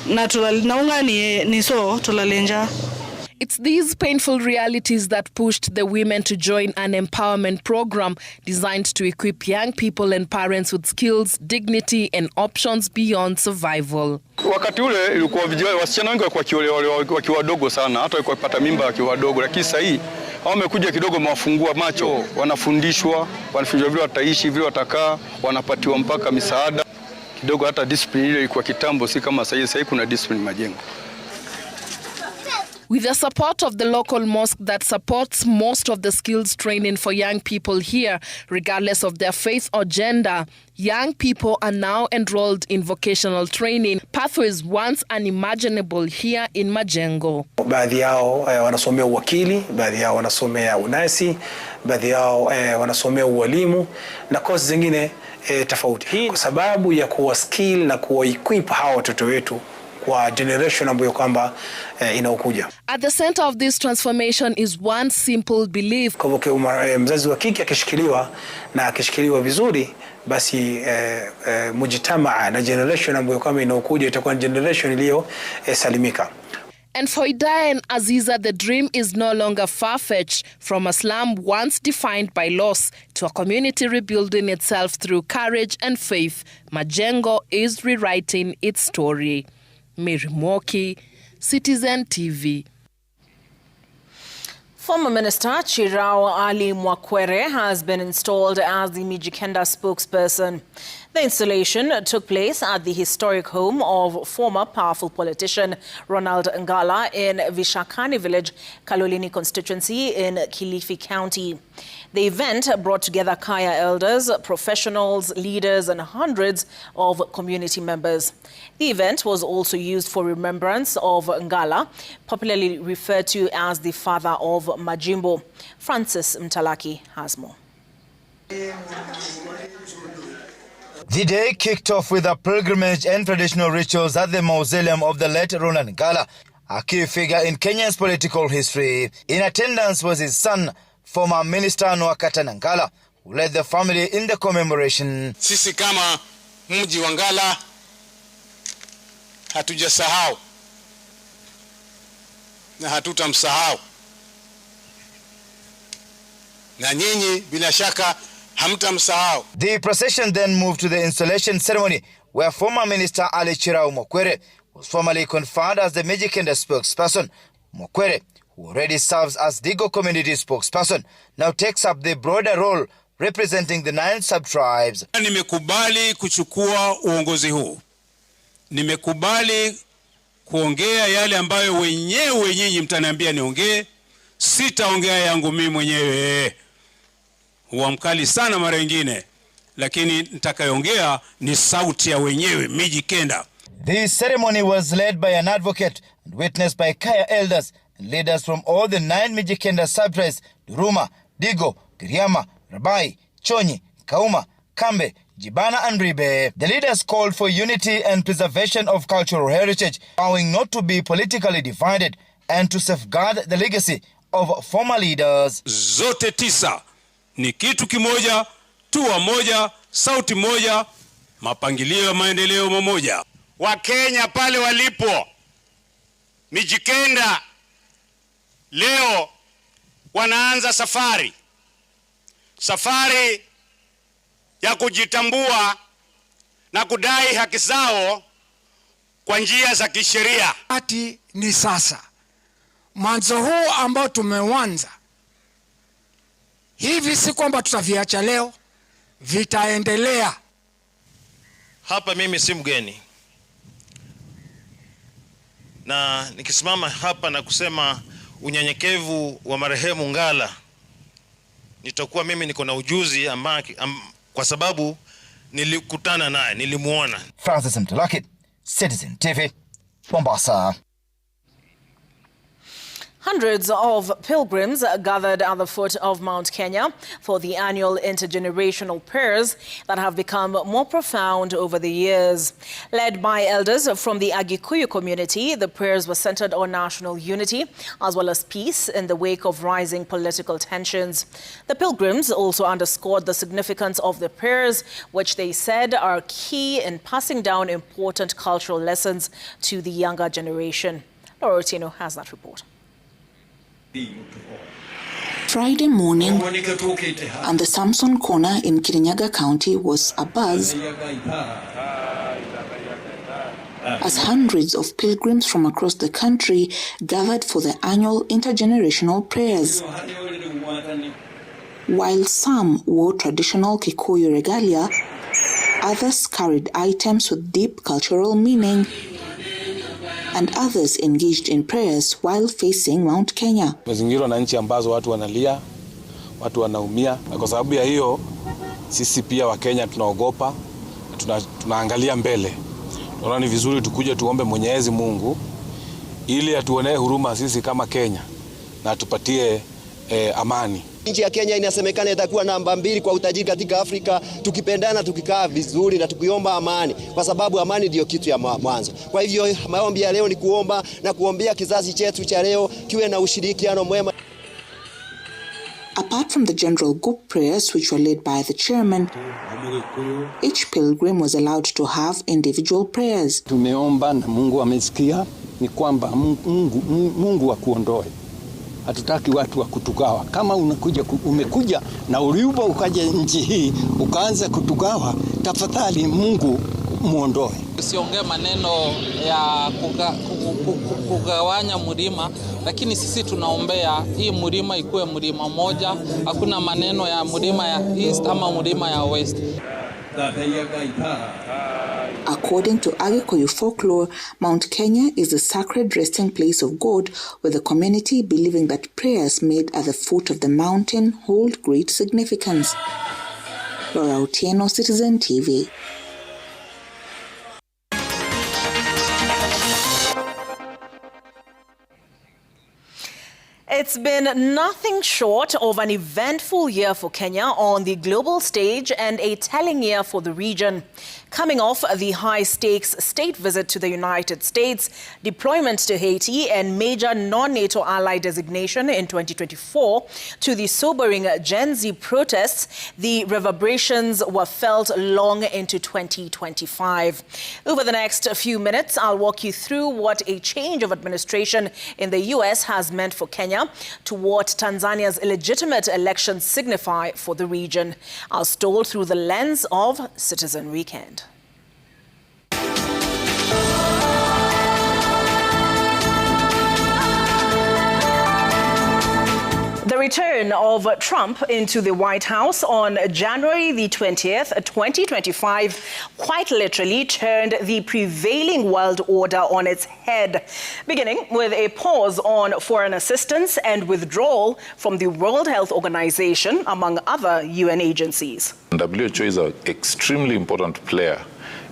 Na naunga ni so tulalenja. It's these painful realities that pushed the women to join an empowerment program designed to equip young people and parents with skills, dignity and options beyond survival. Wakati ule ilikuwa wasichana wengi wakiwa wadogo sana, hata walikuwa kupata mimba wakiwa wadogo, lakini sasa hii wamekuja kidogo mawafungua macho, wanafundishwa vile wataishi, vile watakaa, wanapatiwa mpaka misaada. Kidogo hata discipline ile ilikuwa kitambo si kama sasa hii kuna discipline Majengo. With the support of the local mosque that supports most of the skills training for young people here, regardless of their faith or gender, young people are now enrolled in vocational training, pathways once unimaginable here in Majengo. Baadhi yao wanasomea uwakili, baadhi yao wanasomea unasi, baadhi yao wanasomea ualimu na kozi zingine tofauti. Hii kwa sababu ya kuwa skill na kuwa equip hawa watoto wetu kwa generation ambayo kwamba inaokuja. At the center of this transformation is one simple belief. Kwa mzazi wa kike akishikiliwa na akishikiliwa vizuri, basi mujitamaa na generation ambayo kwamba inaokuja itakuwa generation iliyo salimika. And for Hidayah and Aziza, the dream is no longer far-fetched, from a slum once defined by loss to a community rebuilding itself through courage and faith. Majengo is rewriting its story. Mary Moki, Citizen TV. Former Minister Chirao Ali Mwakwere has been installed as the Mijikenda spokesperson. The installation took place at the historic home of former powerful politician Ronald Ngala in Vishakani village, Kaloleni constituency in Kilifi County. The event brought together Kaya elders, professionals, leaders and hundreds of community members. The event was also used for remembrance of Ngala, popularly referred to as the father of Majimbo. Francis Mtalaki has more. The day kicked off with a pilgrimage and traditional rituals at the mausoleum of the late Ronald Ngala, a key figure in Kenya's political history. In attendance was his son, former Minister Nwakata Ngala, who led the family in the commemoration. Sisi kama mji wa Ngala hatujasahau na hatutamsahau, na nyinyi bila shaka hamtamsahau. The procession then moved to the installation ceremony, where former Minister Ali Chirau Mokwere was formerly conferred as the Mijikenda spokesperson. Mokwere, who already serves as Digo community spokesperson, now takes up the broader role representing the 9 sub-tribes. Nimekubali kuchukua uongozi huu. Nimekubali kuongea yale ambayo wenyewe nyinyi mtaniambia niongee. Sitaongea yangu mimi mwenyewe. Huwa mkali sana mara nyingine, lakini nitakayoongea ni sauti ya wenyewe Mijikenda. The ceremony was led by an advocate and witnessed by Kaya elders and leaders from all the 9 Mijikenda sub-tribes: Duruma, Digo, Giriama, Rabai, Chonyi, Kauma, Kambe, Jibana and Ribe. The leaders called for unity and preservation of cultural heritage, vowing not to be politically divided and to safeguard the legacy of former leaders. Zote 9 ni kitu kimoja, tua moja, sauti moja, mapangilio ya maendeleo mamoja. Wakenya pale walipo, Mijikenda leo wanaanza safari ya kujitambua na kudai haki zao kwa njia za kisheria. Ati ni sasa mwanzo huu ambao tumeanza hivi, si kwamba tutaviacha leo, vitaendelea. Hapa mimi si mgeni, na nikisimama hapa na kusema unyenyekevu wa marehemu Ngala, nitakuwa mimi niko na ujuzi kwa sababu nilikutana naye, nilimuona. Francis Mtalaki, Citizen TV, Mombasa. Hundreds of pilgrims gathered at the foot of Mount Kenya for the annual intergenerational prayers that have become more profound over the years. Led by elders from the Agikuyu community, the prayers were centered on national unity as well as peace in the wake of rising political tensions. The pilgrims also underscored the significance of the prayers, which they said are key in passing down important cultural lessons to the younger generation. Laura Otieno has that report. Friday morning, and the Samson Corner in Kirinyaga County was abuzz as hundreds of pilgrims from across the country gathered for the annual intergenerational prayers. While some wore traditional Kikuyu regalia, others carried items with deep cultural meaning, and others engaged in prayers while facing Mount Kenya. Mazingiro na nchi ambazo watu wanalia, watu wanaumia, na kwa sababu ya hiyo sisi pia wa Kenya tunaogopa, tunaangalia mbele. Tunaona ni vizuri tukuje tuombe Mwenyezi Mungu ili atuonee huruma sisi kama Kenya na atupatie amani. Nchi ya Kenya inasemekana itakuwa namba 2 kwa utajiri katika Afrika, tukipendana, tukikaa vizuri na tukiomba amani, kwa sababu amani ndio kitu ya mwanzo. Kwa hivyo maombi ya leo ni kuomba na kuombea kizazi chetu cha leo kiwe na ushirikiano mwema. Apart from the general group prayers which were led by the chairman, each pilgrim was allowed to have individual prayers. Tumeomba na Mungu amesikia, ni kwamba Mungu akuondoe. Hatutaki watu wa kutugawa. Kama umekuja na uliuba ukaja nchi hii ukaanza kutugawa, tafadhali Mungu muondoe. Usiongee maneno ya kugawanya mlima, lakini sisi tunaombea hii mlima ikuwe mlima moja. Hakuna maneno ya mlima ya East ama mlima ya West. According to Agikuyu folklore, Mount Kenya is the sacred resting place of God, with the community believing that prayers made at the foot of the mountain hold great significance. Laura Otieno, Citizen TV. It's been nothing short of an eventful year for Kenya on the global stage and a telling year for the region. Coming off the high-stakes state visit to the United States, deployment to Haiti, and major non-NATO ally designation in 2024, to the sobering Gen Z protests, the reverberations were felt long into 2025. Over the next few minutes, I'll walk you through what a change of administration in the U.S. has meant for Kenya, to what Tanzania's illegitimate elections signify for the region. I'll stroll through the lens of Citizen Weekend. return of Trump into the White House on January the 20th, 2025, quite literally turned the prevailing world order on its head, beginning with a pause on foreign assistance and withdrawal from the World Health Organization, among other UN agencies. WHO is an extremely important player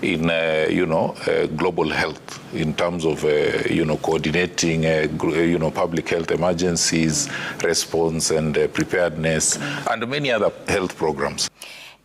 in global health in terms of coordinating public health emergencies, response and preparedness, and many other health programs.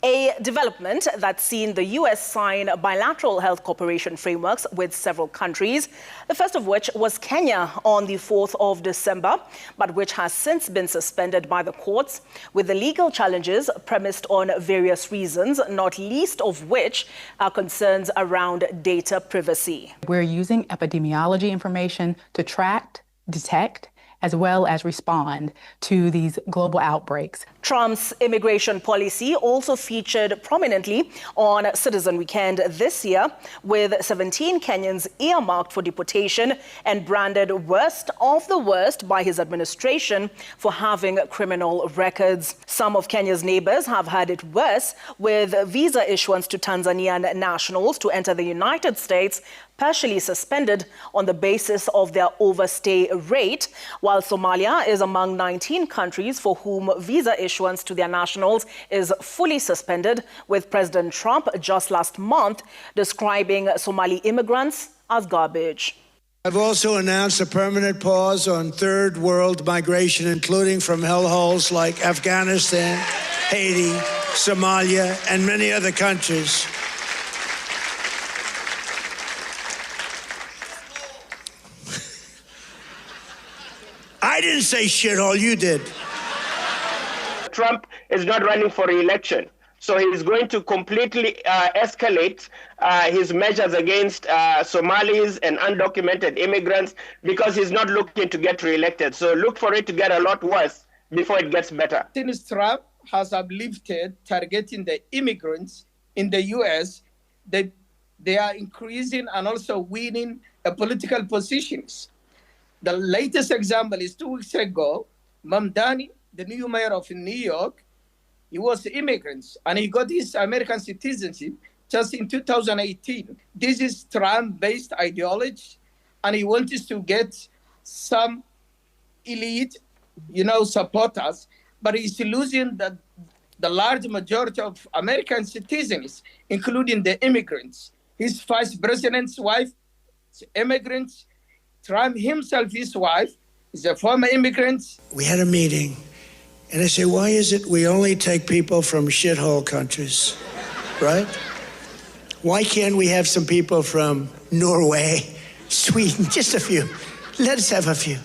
A development that's seen the U.S. sign bilateral health cooperation frameworks with several countries, the first of which was Kenya on the 4th of December, but which has since been suspended by the courts, with the legal challenges premised on various reasons, not least of which are concerns around data privacy. We're using epidemiology information to track, detect, as well as respond to these global outbreaks. Trump's immigration policy also featured prominently on Citizen Weekend this year, with 17 Kenyans earmarked for deportation and branded worst of the worst by his administration for having criminal records. Some of Kenya's neighbors have had it worse, with visa issuance to Tanzanian nationals to enter the United States partially suspended on the basis of their overstay rate, while Somalia is among 19 countries for whom visa issuance to their nationals is fully suspended, with President Trump just last month describing Somali immigrants as garbage. I've also announced a permanent pause on third world migration, including from hellholes like Afghanistan, Haiti, Somalia, and many other countries. I didn't say shithole, you did. Trump is not running for re-election, so he's going to completely escalate his measures against Somalis and undocumented immigrants because he's not looking to get re-elected. So look for it to get a lot worse before it gets better. Since Trump has uplifted targeting the immigrants in the U.S., they are increasing and also winning political positions. The latest example is 2 weeks ago, Mamdani, the new mayor of New York, he was immigrant and he got his American citizenship just in 2018. This is Trump-based ideology, and he wants to get some elite, supporters, but he's losing the large majority of American citizens, including the immigrants. His vice president's wife is immigrants. Trump himself, his wife, is a former immigrant. We had a meeting, and I say, why is it we only take people from shithole countries, right? Why can't we have some people from Norway, Sweden, just a few? Let us have a few.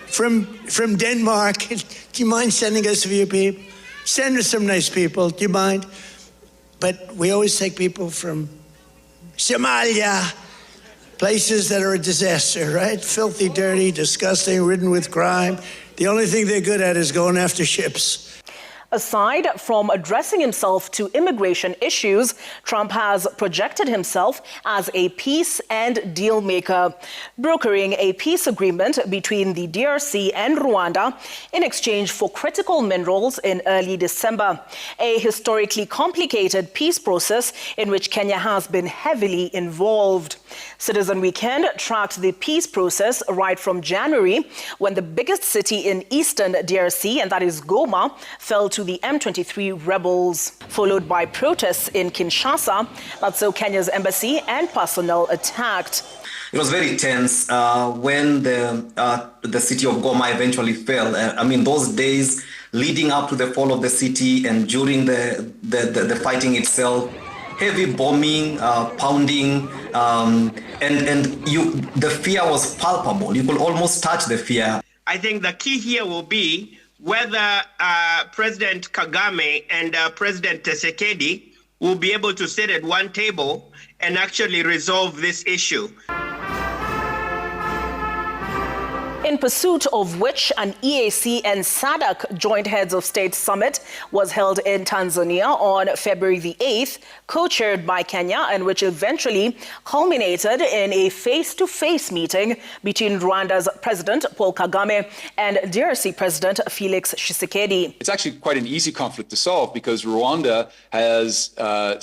From Denmark, do you mind sending us a few people? Send us some nice people, do you mind? But we always take people from Somalia, places that are a disaster, right? Filthy, dirty, disgusting, ridden with crime. The only thing they're good at is going after ships. Aside from addressing himself to immigration issues, Trump has projected himself as a peace and deal maker, brokering a peace agreement between the DRC and Rwanda in exchange for critical minerals in early December, a historically complicated peace process in which Kenya has been heavily involved. Citizen Weekend tracked the peace process right from January, when the biggest city in eastern DRC, and that is Goma, fell to the M23 rebels, followed by protests in Kinshasa that saw Kenya's embassy and personnel attacked. It was very tense when the city of Goma eventually fell. Those days leading up to the fall of the city and during the fighting itself, heavy bombing, pounding, and the fear was palpable. You could almost touch the fear. I think the key here will be whether President Kagame and President Tshisekedi will be able to sit at one table and actually resolve this issue. In pursuit of which an EAC and SADC joint heads of state summit was held in Tanzania on February the 8th, co-chaired by Kenya, and which eventually culminated in a face-to-face meeting between Rwanda's President Paul Kagame and DRC President Felix Tshisekedi. It's actually quite an easy conflict to solve because Rwanda has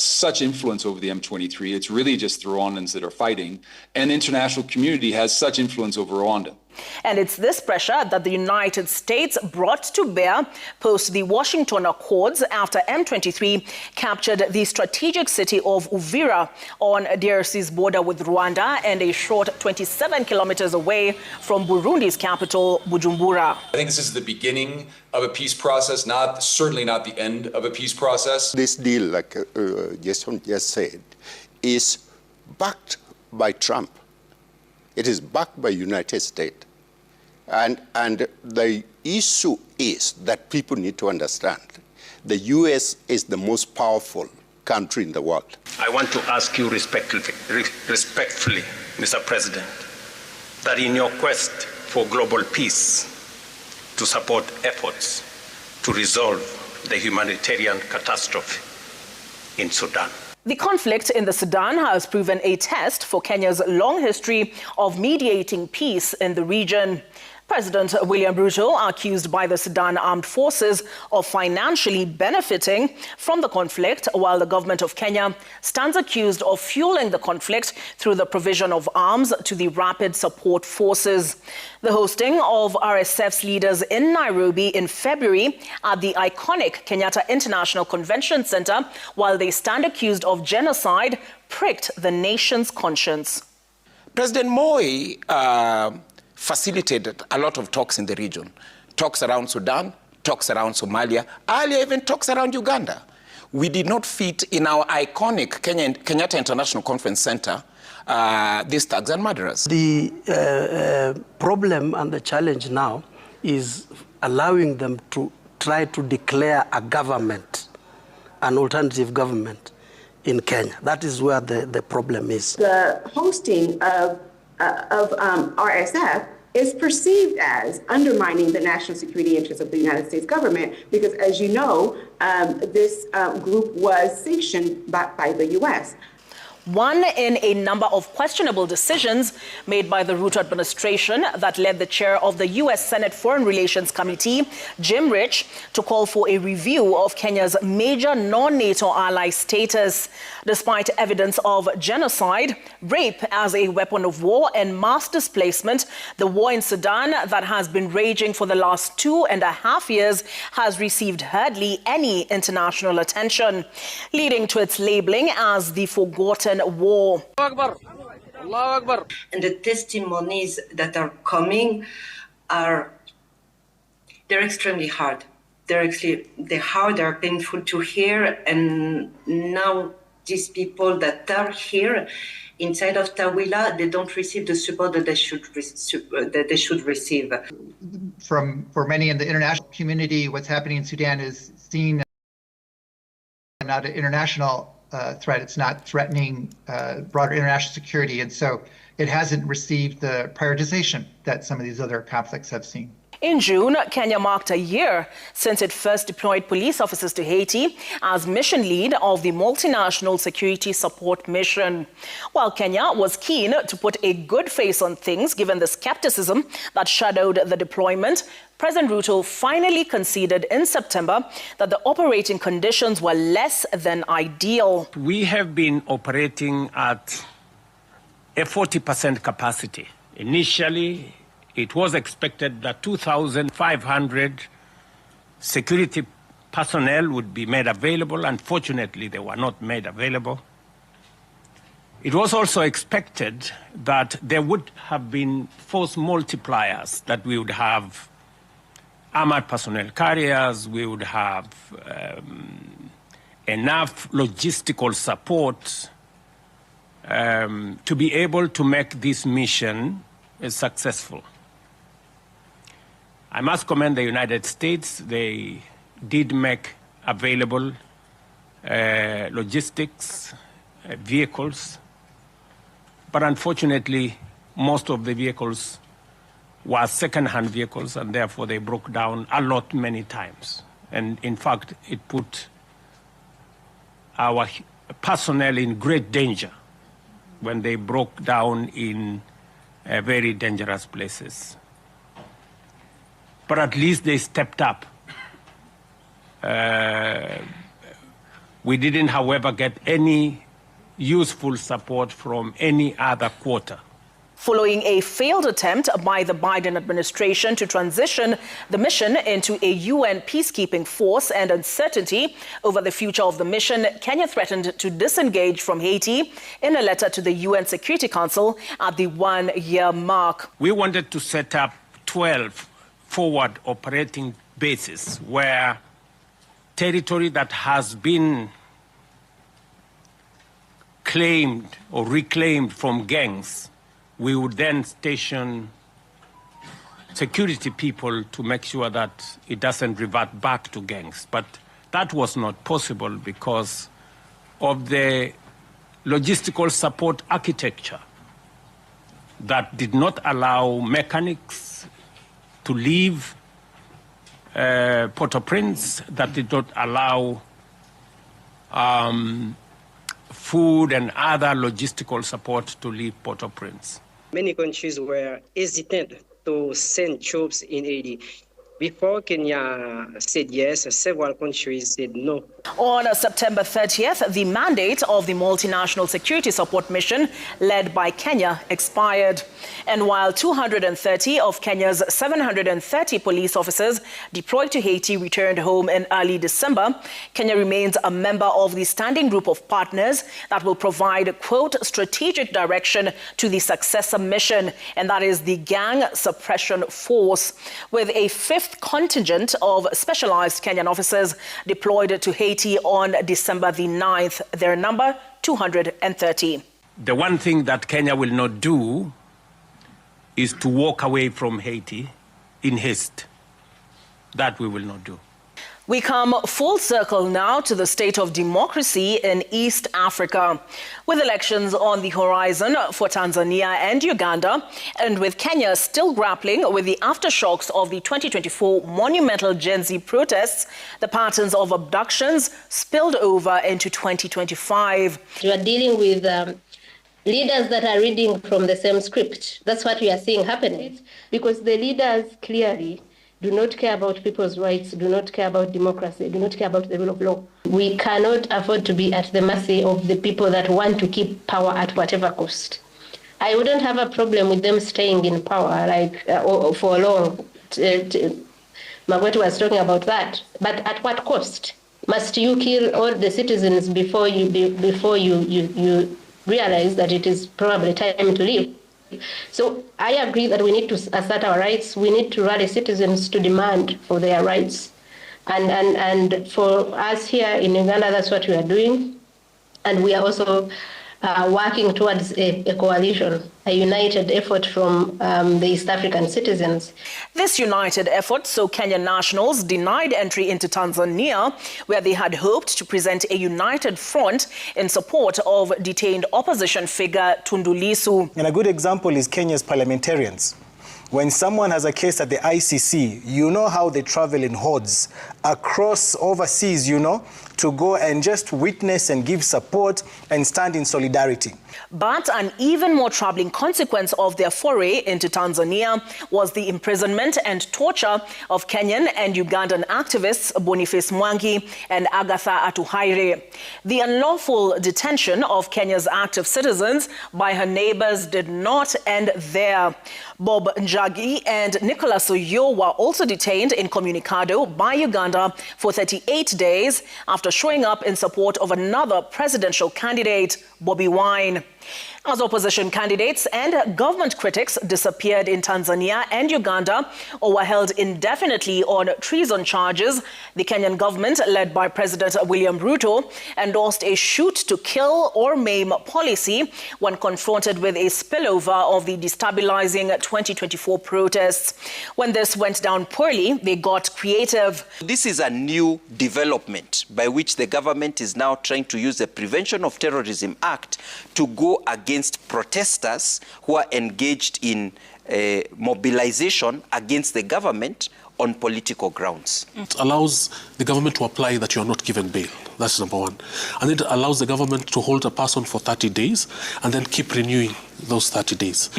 such influence over the M23. It's really just the Rwandans that are fighting, and the international community has such influence over Rwanda. And it's this pressure that the United States brought to bear post the Washington Accords after M23 captured the strategic city of Uvira on DRC's border with Rwanda and a short 27 kilometers away from Burundi's capital, Bujumbura. I think this is the beginning of a peace process, certainly not the end of a peace process. This deal, like Jason just said, is backed by Trump. It is backed by United States. And the issue is that people need to understand the U.S. is the most powerful country in the world. I want to ask you respectfully, Mr. President, that in your quest for global peace, to support efforts to resolve the humanitarian catastrophe in Sudan. The conflict in the Sudan has proven a test for Kenya's long history of mediating peace in the region. President William Ruto, accused by the Sudan Armed Forces of financially benefiting from the conflict, while the government of Kenya stands accused of fueling the conflict through the provision of arms to the Rapid Support Forces. The hosting of RSF's leaders in Nairobi in February at the iconic Kenyatta International Convention Center, while they stand accused of genocide, pricked the nation's conscience. President Moi facilitated a lot of talks in the region. Talks around Sudan, talks around Somalia, earlier even talks around Uganda. We did not fit in our iconic Kenyatta International Conference Center these thugs and murderers. The problem and the challenge now is allowing them to try to declare a government, an alternative government in Kenya. That is where the problem is. The hosting of RSF is perceived as undermining the national security interests of the United States government because, as you know, this group was sanctioned by the U.S. One in a number of questionable decisions made by the Ruto administration that led the chair of the U.S. Senate Foreign Relations Committee, Jim Rich, to call for a review of Kenya's major non-NATO ally status. Despite evidence of genocide, rape as a weapon of war, and mass displacement, the war in Sudan that has been raging for the last 2.5 years has received hardly any international attention, leading to its labeling as the forgotten war. And the testimonies that are coming they're extremely hard. They're hard, they're painful to hear, and now these people that are here inside of Tawila, they don't receive the support that they should receive. For many in the international community, what's happening in Sudan is seen as not an international threat. It's not threatening broader international security, and so it hasn't received the prioritization that some of these other conflicts have seen. In June, Kenya marked a year since it first deployed police officers to Haiti as mission lead of the multinational security support mission. While Kenya was keen to put a good face on things given the skepticism that shadowed the deployment, President Ruto finally conceded in September that the operating conditions were less than ideal. We have been operating at a 40% capacity. Initially, it was expected that 2,500 security personnel would be made available. Unfortunately, they were not made available. It was also expected that there would have been force multipliers, that we would have armored personnel carriers, we would have enough logistical support to be able to make this mission successful. I must commend the United States. They did make available logistics, vehicles, but unfortunately, most of the vehicles were second-hand vehicles, and therefore they broke down a lot many times. And in fact, it put our personnel in great danger when they broke down in very dangerous places. But at least they stepped up. We didn't, however, get any useful support from any other quarter. Following a failed attempt by the Biden administration to transition the mission into a UN peacekeeping force and uncertainty over the future of the mission, Kenya threatened to disengage from Haiti in a letter to the UN Security Council at the one-year mark. We wanted to set up 12 forward operating bases where territory that has been claimed or reclaimed from gangs, we would then station security people to make sure that it doesn't revert back to gangs. But that was not possible because of the logistical support architecture that did not allow mechanics to leave Port-au-Prince, that did not allow food and other logistical support to leave Port-au-Prince. Many countries were hesitant to send troops in Haiti. Before Kenya said yes, several countries said no. On September 30th, the mandate of the multinational security support mission led by Kenya expired. And while 230 of Kenya's 730 police officers deployed to Haiti returned home in early December, Kenya remains a member of the standing group of partners that will provide, quote, strategic direction to the successor mission, and that is the Gang Suppression Force, with a fifth contingent of specialized Kenyan officers deployed to Haiti on December the 9th. Their number, 230. The one thing that Kenya will not do is to walk away from Haiti in haste. That we will not do. We come full circle now to the state of democracy in East Africa. With elections on the horizon for Tanzania and Uganda, and with Kenya still grappling with the aftershocks of the 2024 monumental Gen Z protests, the patterns of abductions spilled over into 2025. You are dealing with leaders that are reading from the same script. That's what we are seeing happening, because the leaders clearly do not care about people's rights, do not care about democracy, do not care about the rule of law. We cannot afford to be at the mercy of the people that want to keep power at whatever cost. I wouldn't have a problem with them staying in power for long. Magwetu was talking about that. But at what cost? Must you kill all the citizens before you realize that it is probably time to leave? So I agree that we need to assert our rights. We need to rally citizens to demand for their rights. And for us here in Uganda, that's what we are doing. And we are also working towards a coalition, a united effort from the East African citizens. This united effort saw Kenyan nationals denied entry into Tanzania, where they had hoped to present a united front in support of detained opposition figure Tundu Lissu. And a good example is Kenya's parliamentarians. When someone has a case at the ICC, you know how they travel in hordes across overseas, to go and just witness and give support and stand in solidarity. But an even more troubling consequence of their foray into Tanzania was the imprisonment and torture of Kenyan and Ugandan activists Boniface Mwangi and Agatha Atuhaire. The unlawful detention of Kenya's active citizens by her neighbors did not end there. Bob Njagi and Nicholas Oyo were also detained incommunicado by Uganda for 38 days after showing up in support of another presidential candidate, Bobi Wine. As opposition candidates and government critics disappeared in Tanzania and Uganda or were held indefinitely on treason charges, the Kenyan government, led by President William Ruto, endorsed a shoot to kill or maim policy when confronted with a spillover of the destabilizing 2024 protests. When this went down poorly, they got creative. This is a new development by which the government is now trying to use the Prevention of Terrorism Act to go against against protesters who are engaged in mobilization against the government on political grounds. It allows the government to apply that you are not given bail. That's number one. And it allows the government to hold a person for 30 days and then keep renewing those 30 days.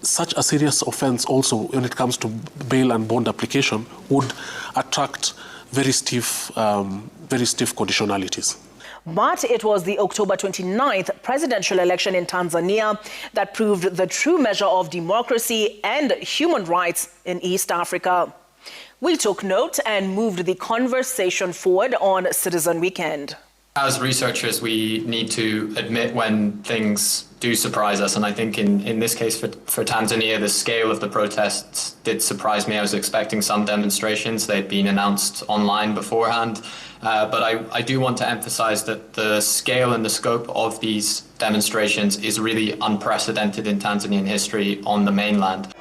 Such a serious offense also, when it comes to bail and bond application, would attract very stiff conditionalities. But it was the October 29th presidential election in Tanzania that proved the true measure of democracy and human rights in East Africa. We took note and moved the conversation forward on Citizen Weekend. As researchers, we need to admit when things do surprise us. And I think in this case for Tanzania, the scale of the protests did surprise me. I was expecting some demonstrations. They'd been announced online beforehand. But I do want to emphasize that the scale and the scope of these demonstrations is really unprecedented in Tanzanian history on the mainland.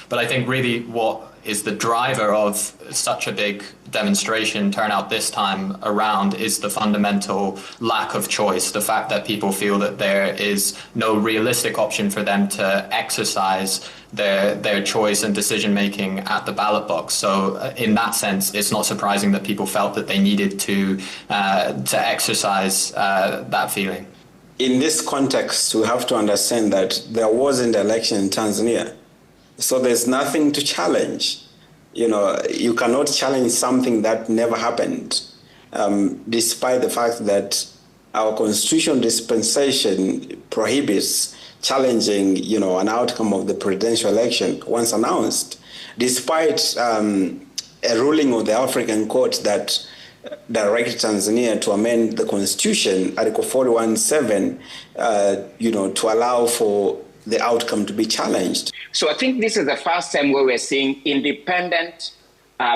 But I think really what is the driver of such a big demonstration turnout this time around is the fundamental lack of choice, the fact that people feel that there is no realistic option for them to exercise their choice and decision-making at the ballot box. So in that sense, it's not surprising that people felt that they needed to exercise that feeling. In this context, we have to understand that there wasn't an election in Tanzania. So there's nothing to challenge. You know, you cannot challenge something that never happened, despite the fact that our constitutional dispensation prohibits challenging, you know, an outcome of the presidential election once announced, despite a ruling of the African Court that directed Tanzania to amend the constitution, Article 41(7), you know, to allow for the outcome to be challenged. So I think this is the first time where we're seeing independent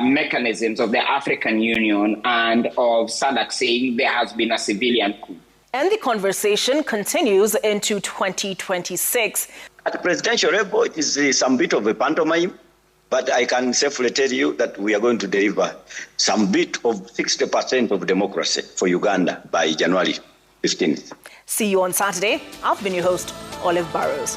mechanisms of the African Union and of SADC saying there has been a civilian coup. And the conversation continues into 2026. At the presidential level, it is some bit of a pantomime, but I can safely tell you that we are going to deliver some bit of 60% of democracy for Uganda by January 15th. See you on Saturday. I've been your host, Olive Burrows.